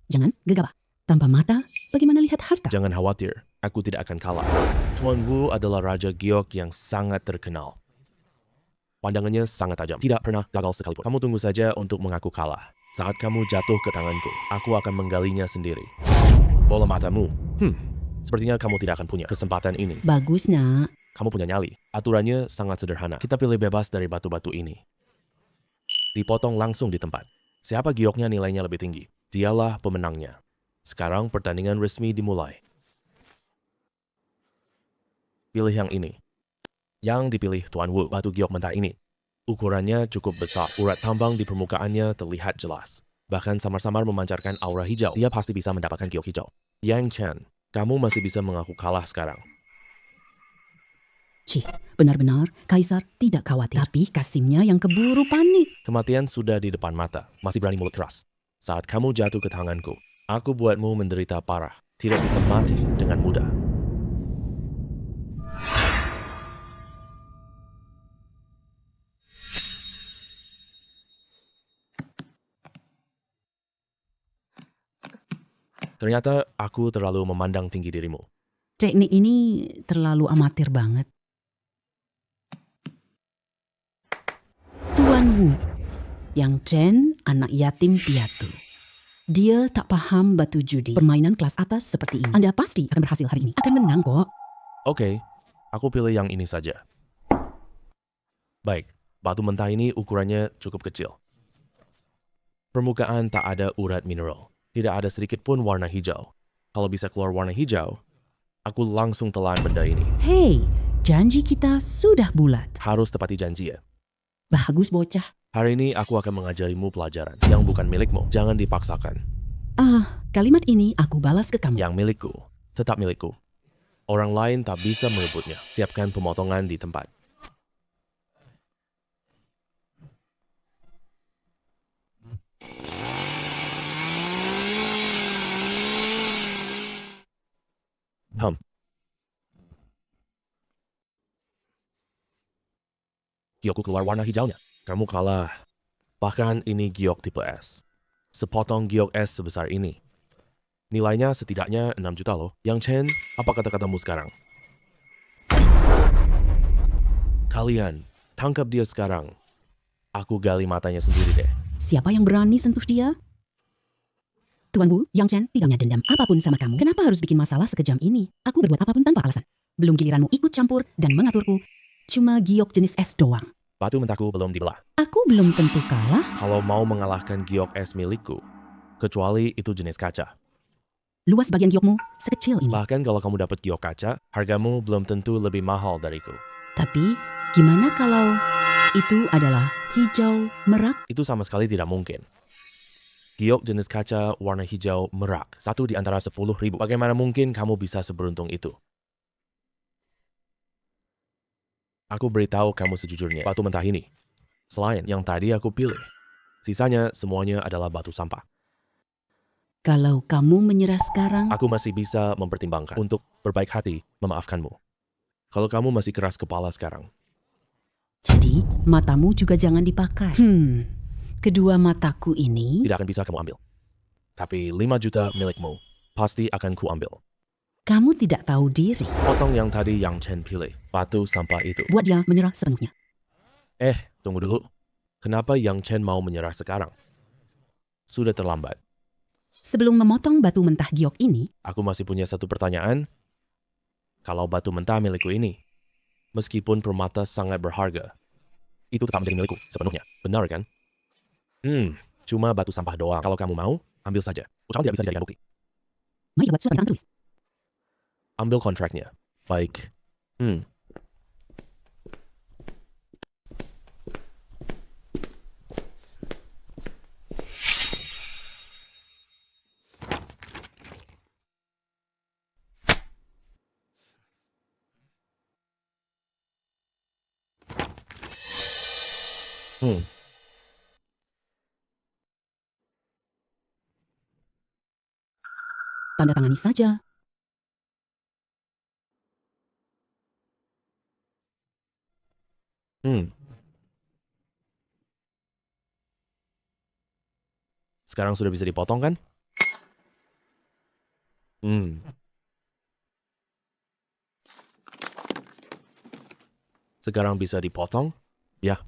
Jangan gegabah. Tanpa mata, bagaimana lihat harta? Jangan khawatir, aku tidak akan kalah. Tuan Wu adalah Raja Giok yang sangat terkenal. Pandangannya sangat tajam, tidak pernah gagal sekalipun. Kamu tunggu saja untuk mengaku kalah. Saat kamu jatuh ke tanganku, aku akan menggalinya sendiri. Bola matamu. Sepertinya kamu tidak akan punya kesempatan ini. Bagus, nak. Kamu punya nyali. Aturannya sangat sederhana. Kita pilih bebas dari batu-batu ini. Dipotong langsung di tempat. Siapa gioknya nilainya lebih tinggi, dialah pemenangnya. Sekarang pertandingan resmi dimulai. Pilih yang ini. Yang dipilih Tuan Wu, batu giok mentah ini. Ukurannya cukup besar. Urat tambang di permukaannya terlihat jelas. Bahkan samar-samar memancarkan aura hijau. Dia pasti bisa mendapatkan giok hijau. Yang Chen, kamu masih bisa mengaku kalah sekarang. Cih, benar-benar Kaisar tidak khawatir. Tapi Kasimnya yang keburu panik. Kematian sudah di depan mata. Masih berani mulut keras. Saat kamu jatuh ke tanganku, aku buatmu menderita parah. Tidak bisa mati dengan mudah. Ternyata aku terlalu memandang tinggi dirimu. Teknik ini terlalu amatir banget. Tuan Wu, Yang Chen anak yatim piatu. Dia tak paham batu judi. Permainan kelas atas seperti ini. Anda pasti akan berhasil hari ini. Akan menang kok. Oke, aku pilih yang ini saja. Baik, batu mentah ini ukurannya cukup kecil. Permukaan tak ada urat mineral. Tidak ada sedikit pun warna hijau. Kalau bisa keluar warna hijau, aku langsung telan benda ini. Hei, janji kita sudah bulat. Harus tepati janji ya. Bagus bocah. Hari ini aku akan mengajarimu pelajaran yang bukan milikmu. Jangan dipaksakan. Kalimat ini aku balas ke kamu. Yang milikku, tetap milikku. Orang lain tak bisa merebutnya. Siapkan pemotongan di tempat. Giokku keluar warna hijaunya. Kamu kalah. Bahkan ini giok tipe S. Sepotong giok S sebesar ini. Nilainya setidaknya 6 juta loh. Yang Chen, apa kata-katamu sekarang? Kalian, tangkap dia sekarang. Aku gali matanya sendiri deh. Siapa yang berani sentuh dia? Tuan Wu, Yang Chen tidak punya dendam apapun sama kamu. Kenapa harus bikin masalah sekejam ini? Aku berbuat apapun tanpa alasan. Belum giliranmu ikut campur dan mengaturku. Cuma giok jenis es doang. Batu mentahku belum dibelah. Aku belum tentu kalah. Kalau mau mengalahkan giok es milikku, kecuali itu jenis kaca. Luas bagian giokmu sekecil ini. Bahkan kalau kamu dapat giok kaca, hargamu belum tentu lebih mahal dariku. Tapi gimana kalau itu adalah hijau merak? Itu sama sekali tidak mungkin. Giok jenis kaca warna hijau merak, satu di antara 10.000. Bagaimana mungkin kamu bisa seberuntung itu? Aku beritahu kamu sejujurnya, batu mentah ini, selain yang tadi aku pilih, sisanya semuanya adalah batu sampah. Kalau kamu menyerah sekarang, Aku masih bisa mempertimbangkan untuk berbaik hati memaafkanmu. Kalau kamu masih keras kepala sekarang, jadi matamu juga jangan dipakai. Kedua mataku ini, tidak akan bisa kamu ambil. Tapi 5 juta milikmu, pasti akan ku ambil. kamu tidak tahu diri. Potong yang tadi Yang Chen pilih, batu sampah itu. Buat dia menyerah sepenuhnya. Tunggu dulu. Kenapa Yang Chen mau menyerah sekarang? Sudah terlambat. Sebelum memotong batu mentah giok ini, Aku masih punya satu pertanyaan. Kalau batu mentah milikku ini, meskipun permata sangat berharga, itu tetap menjadi milikku sepenuhnya. Benar kan? Cuma batu sampah doang. Kalau kamu mau, ambil saja. Ucapan tidak bisa dijadikan bukti. mari buat surat yang tulis. Ambil kontraknya. Baik. Hmm. Hmm. Tanda tangani saja. Hmm. Sekarang sudah bisa dipotong kan? Hmm. Sekarang bisa dipotong? Ya.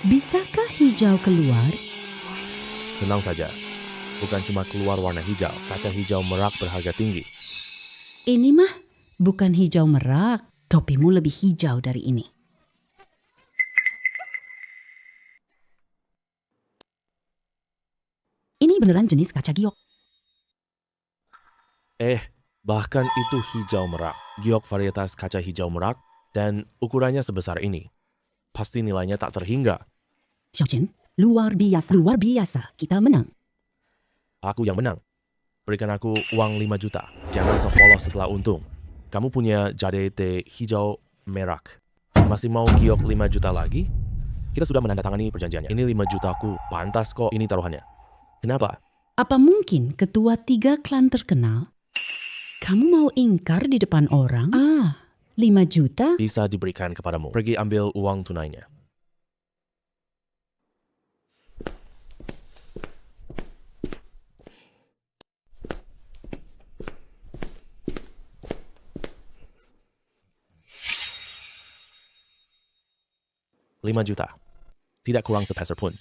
Bisakah hijau keluar? Tenang saja. Bukan cuma keluar warna hijau, kaca hijau merak berharga tinggi. Ini mah bukan hijau merak. Topimu lebih hijau dari ini. Ini beneran jenis kaca giok. Bahkan itu hijau merak. Giok varietas kaca hijau merak dan ukurannya sebesar ini. Pasti nilainya tak terhingga. Xiao Chen, luar biasa. Luar biasa. Kita menang. Aku yang menang. Berikan aku uang 5 juta. Jangan sok polos setelah untung. Kamu punya jade teh hijau merak. Masih mau giok 5 juta lagi? Kita sudah menandatangani perjanjiannya. Ini 5 jutaku. Pantas kok ini taruhannya. Kenapa? Apa mungkin ketua 3 klan terkenal? Kamu mau ingkar di depan orang? 5 juta? Bisa diberikan kepadamu. Pergi ambil uang tunainya. $5 juta. Tidak kurang sepeser pun.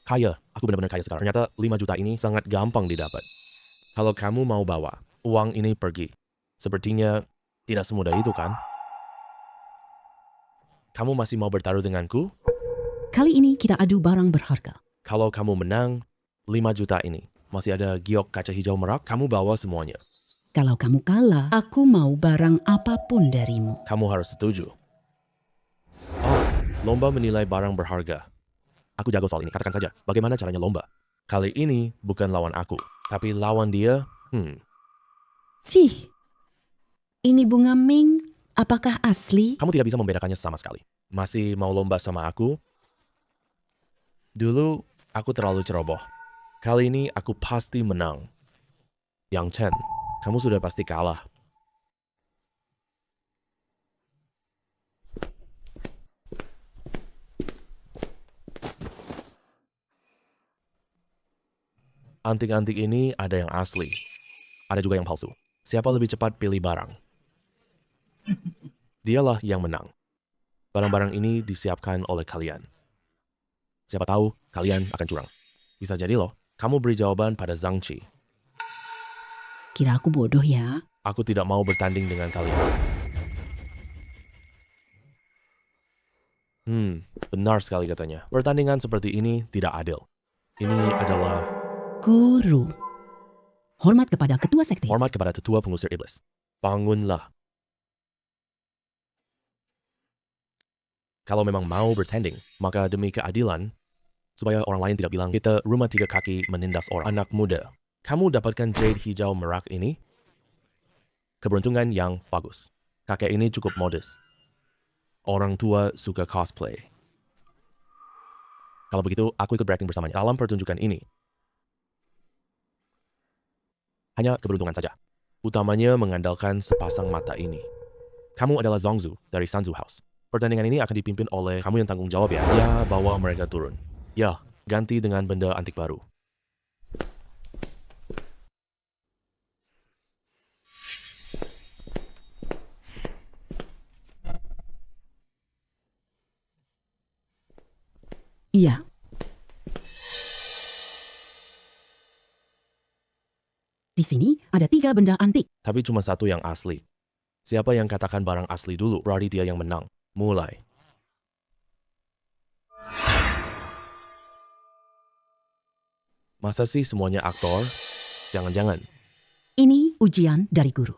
Kaya, aku benar-benar kaya sekarang. Ternyata 5 juta ini sangat gampang didapat. Kalau kamu mau bawa uang ini pergi, sepertinya tidak semudah itu kan? Kamu masih mau bertaruh denganku? Kali ini kita adu barang berharga. Kalau kamu menang, 5 juta ini. Masih ada giok kaca hijau merak, kamu bawa semuanya. Kalau kamu kalah, aku mau barang apapun darimu. Kamu harus setuju. Lomba menilai barang berharga. Aku jago soal ini, katakan saja, bagaimana caranya lomba? Kali ini bukan lawan aku, tapi lawan dia, Cih, ini bunga Ming, apakah asli? kamu tidak bisa membedakannya sama sekali. Masih mau lomba sama aku? Dulu, aku terlalu ceroboh. Kali ini aku pasti menang. Yang Chen, kamu sudah pasti kalah. Antik-antik ini ada yang asli. Ada juga yang palsu. Siapa lebih cepat pilih barang? Dialah yang menang. Barang-barang ini disiapkan oleh kalian. Siapa tahu kalian akan curang. Bisa jadi loh, kamu beri jawaban pada Zhang Qi. Kira aku bodoh ya? Aku tidak mau bertanding dengan kalian. Benar sekali katanya. Pertandingan seperti ini tidak adil. Ini adalah Guru. Hormat kepada ketua sekte. hormat kepada tetua pengusir iblis. Bangunlah. Kalau memang mau bertanding, maka demi keadilan, supaya orang lain tidak bilang kita rumah 3 kaki menindas orang. Anak muda, kamu dapatkan jade hijau merak ini? Keberuntungan yang bagus. Kakek ini cukup modis. Orang tua suka cosplay. Kalau begitu, aku ikut berakting bersamanya dalam pertunjukan ini. Hanya keberuntungan saja. Utamanya mengandalkan sepasang mata ini. Kamu adalah Zhongzu dari Sanzu House. Pertandingan ini akan dipimpin oleh kamu yang tanggung jawab ya. Ya, bawa mereka turun. Ya, ganti dengan benda antik baru. Iya. Di sini ada 3 benda antik. Tapi cuma satu yang asli. Siapa yang katakan barang asli dulu, berarti dia yang menang. Mulai. Masa sih semuanya aktor? Jangan-jangan, Ini ujian dari guru.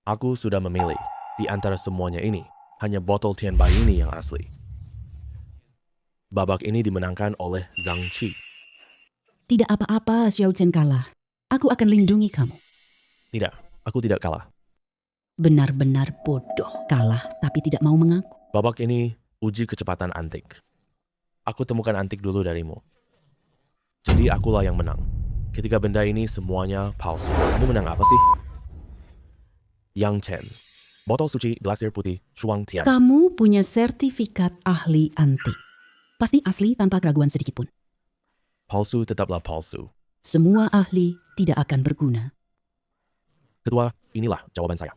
aku sudah memilih di antara semuanya ini, hanya botol Tianbai ini yang asli. Babak ini dimenangkan oleh Zhang Qi. Tidak apa-apa, Xiao Chen kalah. Aku akan lindungi kamu. Tidak, aku tidak kalah. Benar-benar bodoh. Kalah tapi tidak mau mengaku. Babak ini uji kecepatan antik. Aku temukan antik dulu darimu. Jadi akulah yang menang. Ketika benda ini semuanya palsu. Kamu menang apa sih? Yang Chen. Botol suci, gelas air putih, Shuang Tian. Kamu punya sertifikat ahli antik. Pasti asli tanpa keraguan sedikit pun. Palsu tetaplah palsu. Semua ahli tidak akan berguna. Ketua, inilah jawaban saya.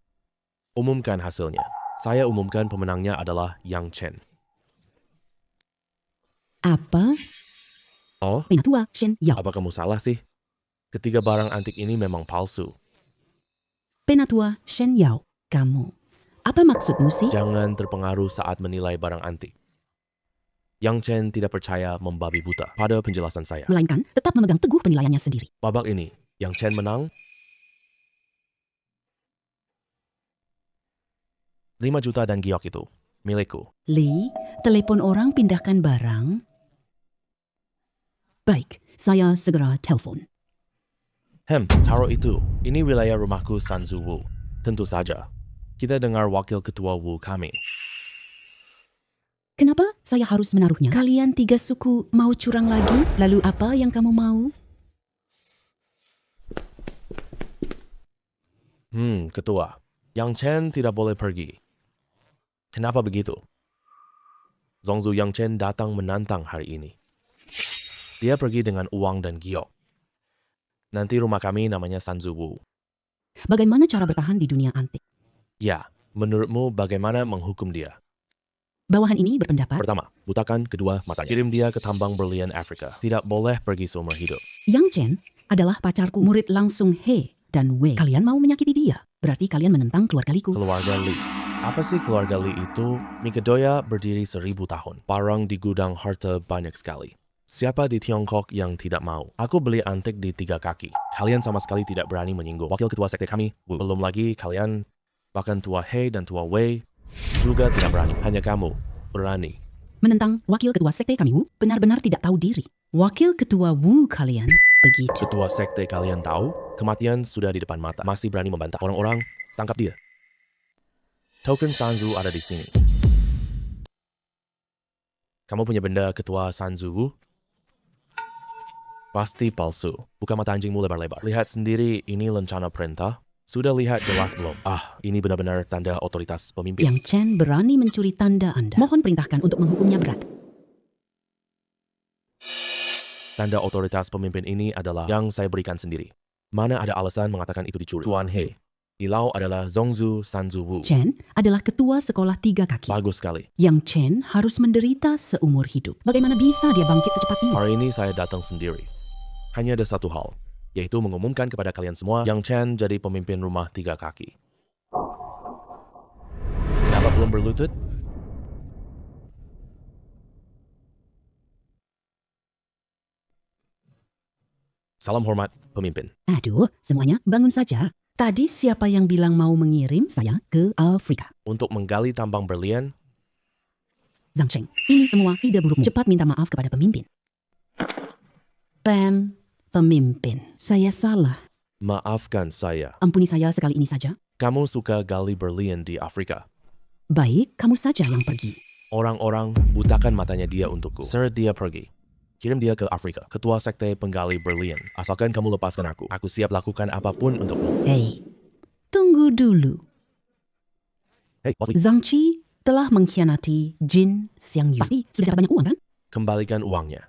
Umumkan hasilnya. Saya umumkan pemenangnya adalah Yang Chen. Apa? Oh, Penatua Shen Yao. apa kamu salah sih? Ketiga barang antik ini memang palsu. Penatua Shen Yao. Kamu. Apa maksudmu sih? Jangan terpengaruh saat menilai barang antik. Yang Chen tidak percaya membabi buta pada penjelasan saya. Melainkan tetap memegang teguh penilaiannya sendiri. Babak ini, Yang Chen menang 5 juta dan giok itu milikku. Li, telepon orang pindahkan barang. Baik, saya segera telepon. Taruh itu. Ini wilayah rumahku Sanzu Wu. Tentu saja. Kita dengar wakil ketua Wu kami. Kenapa saya harus menaruhnya? Kalian tiga suku mau curang lagi? Lalu apa yang kamu mau? Ketua. Yang Chen tidak boleh pergi. Kenapa begitu? Zongzu Yang Chen datang menantang hari ini. Dia pergi dengan uang dan giok. Nanti rumah kami namanya Sanzu Wu. Bagaimana cara bertahan di dunia antik? Ya, menurutmu bagaimana menghukum dia? Bawahan ini berpendapat, Pertama, butakan kedua matanya. Kirim dia ke tambang berlian Afrika. Tidak boleh pergi seumur hidup. Yang Chen adalah pacarku, murid langsung He dan Wei. Kalian mau menyakiti dia? Berarti kalian menentang keluarga Liku. Keluarga Li. Apa sih keluarga Li itu? Mikedoya berdiri 1000 tahun. Barang di gudang harta banyak sekali. Siapa di Tiongkok yang tidak mau? Aku beli antik di 3 kaki. Kalian sama sekali tidak berani menyinggung wakil ketua sekte kami. Belum lagi kalian, bahkan tua He dan tua Wei juga tidak berani. Hanya kamu berani. Menentang wakil ketua sekte kami Wu benar-benar tidak tahu diri. Wakil ketua Wu kalian begitu. Ketua sekte kalian tahu? Kematian sudah di depan mata. Masih berani membantah. Orang-orang, tangkap dia. Token Sanzu ada di sini. Kamu punya benda ketua Sanzu Wu? Pasti palsu. Buka mata anjingmu lebar-lebar. Lihat sendiri, ini lencana perintah. Sudah lihat jelas belum? Ini benar-benar tanda otoritas pemimpin. Yang Chen berani mencuri tanda Anda. Mohon perintahkan untuk menghukumnya berat. Tanda otoritas pemimpin ini adalah yang saya berikan sendiri. Mana ada alasan mengatakan itu dicuri? Tuan He. Dilau adalah Zongzu Sanzu Wu. Chen adalah ketua sekolah 3 kaki. Bagus sekali. Yang Chen harus menderita seumur hidup. Bagaimana bisa dia bangkit secepat ini? Hari ini saya datang sendiri. Hanya ada satu hal, yaitu mengumumkan kepada kalian semua Yang Chen jadi pemimpin rumah 3 kaki. Kenapa belum berlutut? Salam hormat, pemimpin. Aduh, semuanya bangun saja. Tadi siapa yang bilang mau mengirim saya ke Afrika? Untuk menggali tambang berlian, Zhang Cheng, ini semua ide burukmu. Cepat minta maaf kepada pemimpin. Pemimpin, saya salah. maafkan saya. Ampuni saya sekali ini saja. Kamu suka gali berlian di Afrika. Baik, kamu saja yang pergi. Orang-orang butakan matanya dia untukku. Seret dia pergi. Kirim dia ke Afrika. Ketua sekte penggali berlian. Asalkan kamu lepaskan aku. Aku siap lakukan apapun untukmu. Hei, tunggu dulu. Hei, Bosley. Zhang Qi telah mengkhianati Jin Xiangyu. Pasti sudah dapat banyak uang kan? Kembalikan uangnya.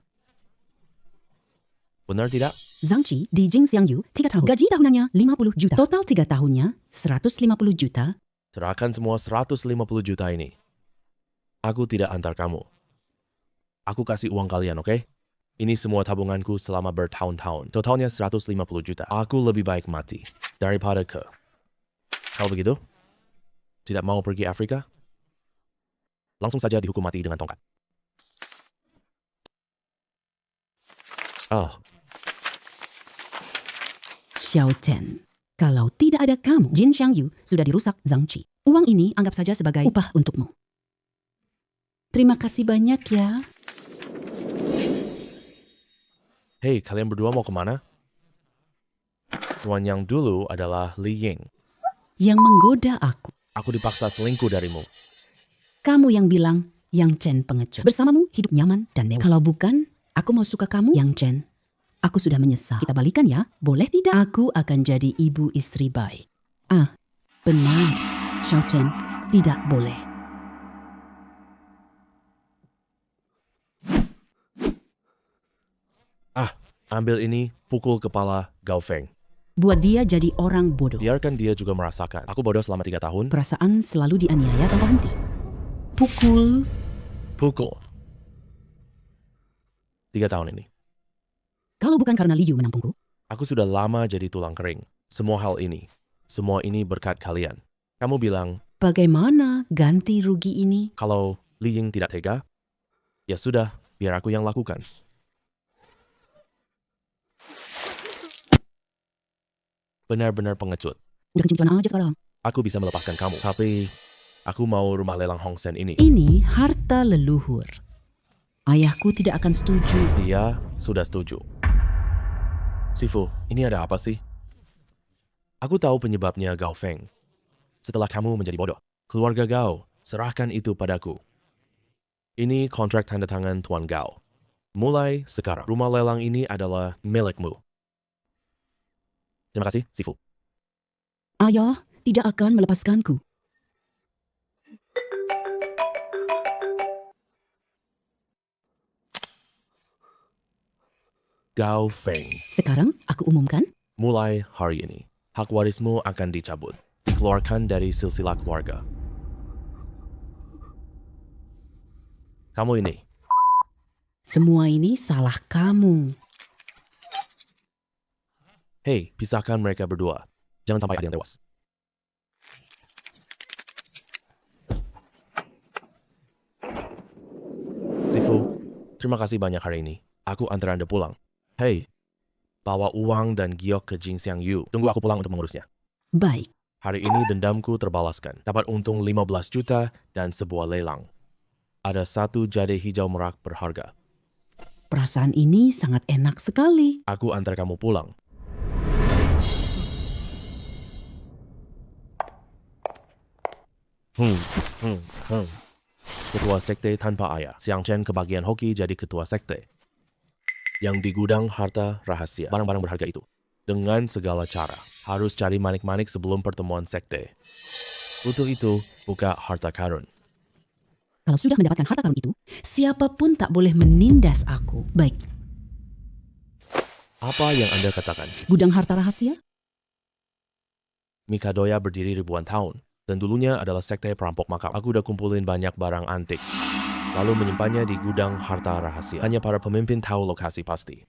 Benar tidak? Zhang Qi di Jin Xiangyu 3 tahun. Gaji tahunannya 50 juta. Total 3 tahunnya 150 juta. Serahkan semua 150 juta ini. Aku tidak antar kamu. Aku kasih uang kalian, oke? Ini semua tabunganku selama bertahun-tahun. Totalnya 150 juta. Aku lebih baik mati daripada ke. Kalau begitu, tidak mau pergi Afrika? Langsung saja dihukum mati dengan tongkat. Xiao Chen. Kalau tidak ada kamu, Jin Xiangyu sudah dirusak Zhang Qi. Uang ini anggap saja sebagai upah untukmu. Terima kasih banyak ya. Hei, kalian berdua mau kemana? Tuan yang dulu adalah Li Ying. Yang menggoda aku. Aku dipaksa selingkuh darimu. Kamu yang bilang Yang Chen pengecut. Bersamamu hidup nyaman dan mewah. Kalau bukan, aku mau suka kamu, Yang Chen. Aku sudah menyesal. Kita balikan ya, boleh tidak? Aku akan jadi ibu istri baik. Ah, benar. Xiao Chen, tidak boleh. Ambil ini, pukul kepala Gao Feng. Buat dia jadi orang bodoh. Biarkan dia juga merasakan. Aku bodoh selama 3 tahun. Perasaan selalu dianiaya tanpa henti. Pukul. Pukul. 3 tahun ini. Kalau bukan karena Liu menampungku, Aku sudah lama jadi tulang kering. Semua ini berkat kalian. Kamu bilang, bagaimana ganti rugi ini? kalau Li Ying tidak tega, ya sudah, biar aku yang lakukan. Benar-benar pengecut. Udah kencing aja sekarang. Aku bisa melepaskan kamu, tapi aku mau rumah lelang Hong Sen ini. Ini harta leluhur. Ayahku tidak akan setuju. Dia sudah setuju. Sifu, ini ada apa sih? Aku tahu penyebabnya Gao Feng. Setelah kamu menjadi bodoh, keluarga Gao, serahkan itu padaku. Ini kontrak tanda tangan Tuan Gao. Mulai sekarang, rumah lelang ini adalah milikmu. Terima kasih, Sifu. Ayah tidak akan melepaskanku. Gao Feng, Sekarang aku umumkan, mulai hari ini, hak warismu akan dicabut. Dikeluarkan dari silsilah keluarga. Kamu ini, semua ini salah kamu. hei, pisahkan mereka berdua. Jangan sampai ada yang tewas. Sifu, terima kasih banyak hari ini. Aku antar Anda pulang. Hei, bawa uang dan giok ke Jin Xiangyu. Tunggu aku pulang untuk mengurusnya. Baik, Hari ini dendamku terbalaskan. Dapat untung 15 juta dan sebuah lelang. Ada 1 jade hijau merak berharga. perasaan ini sangat enak sekali. Aku antar kamu pulang. Ketua sekte tanpa ayah. Xiang Chen kebagian hoki jadi ketua sekte. Yang di gudang harta rahasia. Barang-barang berharga itu. Dengan segala cara. Harus cari manik-manik sebelum pertemuan sekte. Untuk itu, buka harta karun. Kalau sudah mendapatkan harta karun itu, siapapun tak boleh menindas aku. Baik, Apa yang Anda katakan? gudang harta rahasia? Mikadoya berdiri ribuan tahun. Dan dulunya adalah sekte perampok makam. Aku udah kumpulin banyak barang antik. Lalu menyimpannya di gudang harta rahasia. Hanya para pemimpin tahu lokasi pasti.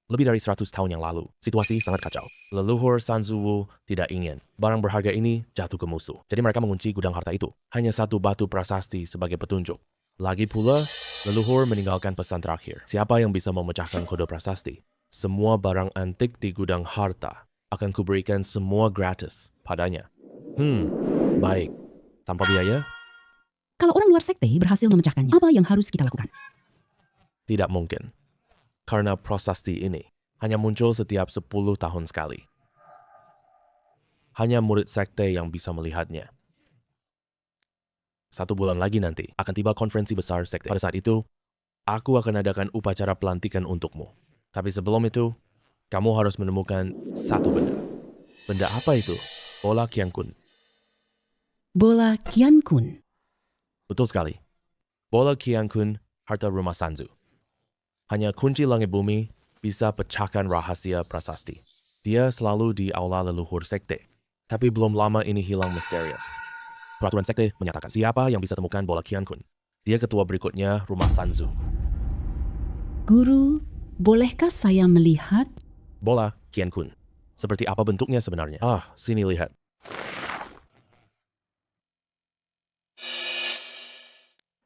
Lebih dari 100 tahun yang lalu, situasi sangat kacau. Leluhur San Zuwu tidak ingin barang berharga ini jatuh ke musuh. Jadi mereka mengunci gudang harta itu. Hanya 1 batu prasasti sebagai petunjuk. Lagi pula, leluhur meninggalkan pesan terakhir. Siapa yang bisa memecahkan kode prasasti? Semua barang antik di gudang harta akan kuberikan semua gratis padanya. Baik. Tanpa biaya? Kalau orang luar sekte berhasil memecahkannya, apa yang harus kita lakukan? Tidak mungkin. Karena prasasti ini hanya muncul setiap 10 tahun sekali. Hanya murid sekte yang bisa melihatnya. 1 bulan lagi nanti akan tiba konferensi besar sekte. Pada saat itu, aku akan adakan upacara pelantikan untukmu. Tapi sebelum itu, kamu harus menemukan 1 benda. Benda apa itu? Bola Qiankun. Bola Qiankun. Betul sekali. Bola Qiankun, harta rumah Sanzu. Hanya kunci langit bumi bisa pecahkan rahasia prasasti. Dia selalu di aula leluhur sekte. Tapi belum lama ini hilang misterius. Peraturan sekte menyatakan siapa yang bisa temukan bola Qiankun. Dia ketua berikutnya rumah Sanzu. Guru, bolehkah saya melihat? Bola Qiankun. Seperti apa bentuknya sebenarnya? Sini lihat.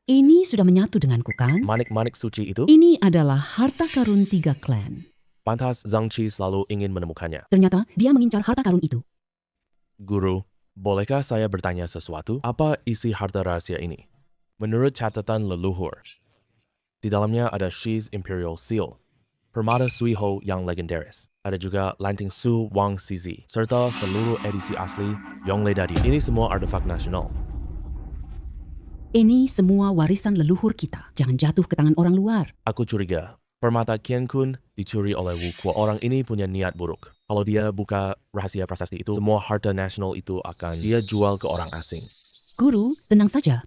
Ini sudah menyatu denganku kan? Manik-manik suci itu? Ini adalah harta karun 3 klan. Pantas Zhang Qi selalu ingin menemukannya. Ternyata dia mengincar harta karun itu. Guru, bolehkah saya bertanya sesuatu? Apa isi harta rahasia ini? Menurut catatan leluhur, di dalamnya ada Xi's Imperial Seal, permata Suiho yang legendaris. Ada juga Lanting Su Wang Sizi, serta seluruh edisi asli Yongle Dadi. Ini semua artefak nasional. Ini semua warisan leluhur kita. Jangan jatuh ke tangan orang luar. Aku curiga, permata Qian Kun dicuri oleh Wu Kuo. Orang ini punya niat buruk. Kalau dia buka rahasia prasasti itu, semua harta nasional itu akan dia jual ke orang asing. Guru, tenang saja.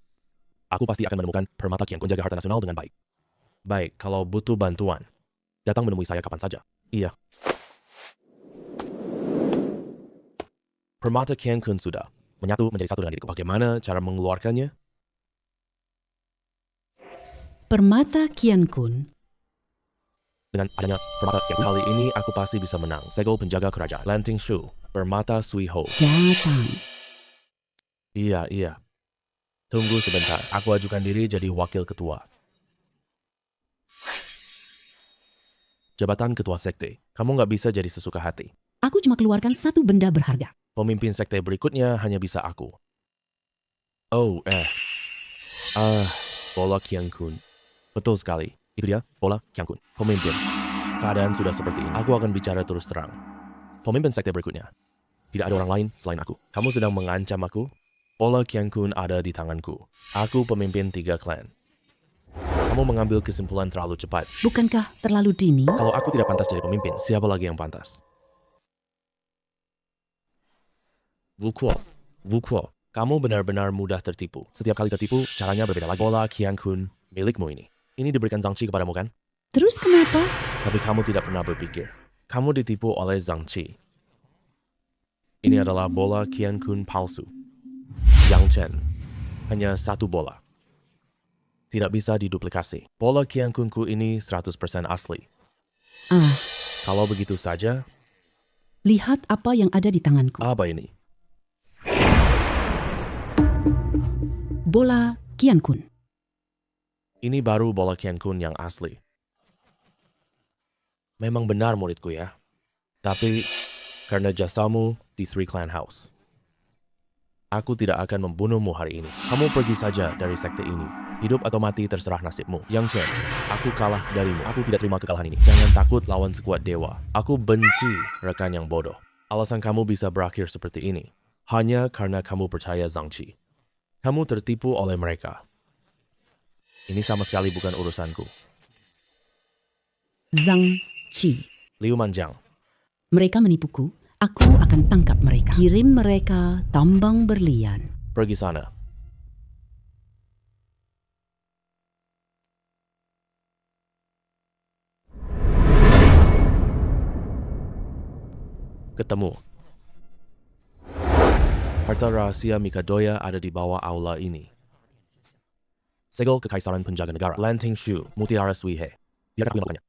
Aku pasti akan menemukan permata Qian Kun jaga harta nasional dengan baik. Baik, kalau butuh bantuan, datang menemui saya kapan saja. Iya. Permata Qian Kun sudah menyatu menjadi satu dengan diriku. Bagaimana cara mengeluarkannya? Permata Qian Kun. Dengan adanya permata Qian Kun, kali ini aku pasti bisa menang. Segel penjaga kerajaan. Lanting Shu, permata Suiho. Datang. Iya. Tunggu sebentar. Aku ajukan diri jadi wakil ketua. Jabatan ketua sekte. Kamu nggak bisa jadi sesuka hati. Aku cuma keluarkan satu benda berharga. Pemimpin sekte berikutnya hanya bisa aku. Bola Qian Kun. Betul sekali. Itu dia, bola Qian Kun. Pemimpin. Keadaan sudah seperti ini. Aku akan bicara terus terang. Pemimpin sekte berikutnya. Tidak ada orang lain selain aku. Kamu sedang mengancam aku? Bola Qian Kun ada di tanganku. Aku pemimpin 3 klan. Kamu mengambil kesimpulan terlalu cepat. Bukankah terlalu dini? Kalau aku tidak pantas jadi pemimpin, siapa lagi yang pantas? Wu Kuo, kamu benar-benar mudah tertipu. Setiap kali tertipu, caranya berbeda lagi. Bola Qian Kun milikmu ini. Ini diberikan Zhang Qi kepadamu kan? Terus kenapa? Tapi kamu tidak pernah berpikir. Kamu ditipu oleh Zhang Qi. Ini adalah bola Qian Kun palsu. Yang Chen. Hanya satu bola. Tidak bisa diduplikasi. Bola Qian Kunku ini 100% asli. Kalau begitu saja, Lihat apa yang ada di tanganku. apa ini? Bola Qian Kun. Ini baru bola Qian Kun yang asli. Memang benar muridku ya. Tapi karena jasamu di Three Clan House, aku tidak akan membunuhmu hari ini. Kamu pergi saja dari sekte ini. Hidup atau mati terserah nasibmu. Yang Chen, aku kalah darimu. Aku tidak terima kekalahan ini. Jangan takut lawan sekuat dewa. Aku benci rekan yang bodoh. Alasan kamu bisa berakhir seperti ini hanya karena kamu percaya Zhang Qi. Kamu tertipu oleh mereka. Ini sama sekali bukan urusanku. Zhang Qi. Liu Manjiang, Mereka menipuku. Aku akan tangkap mereka. Kirim mereka tambang berlian. pergi sana. Ketemu. Harta rahasia Mikadoya ada di bawah aula ini. Segel Kekaisaran Penjaga Negara. Lanting Shu, Mutiara Suihe. Biarkan aku yang melakukannya.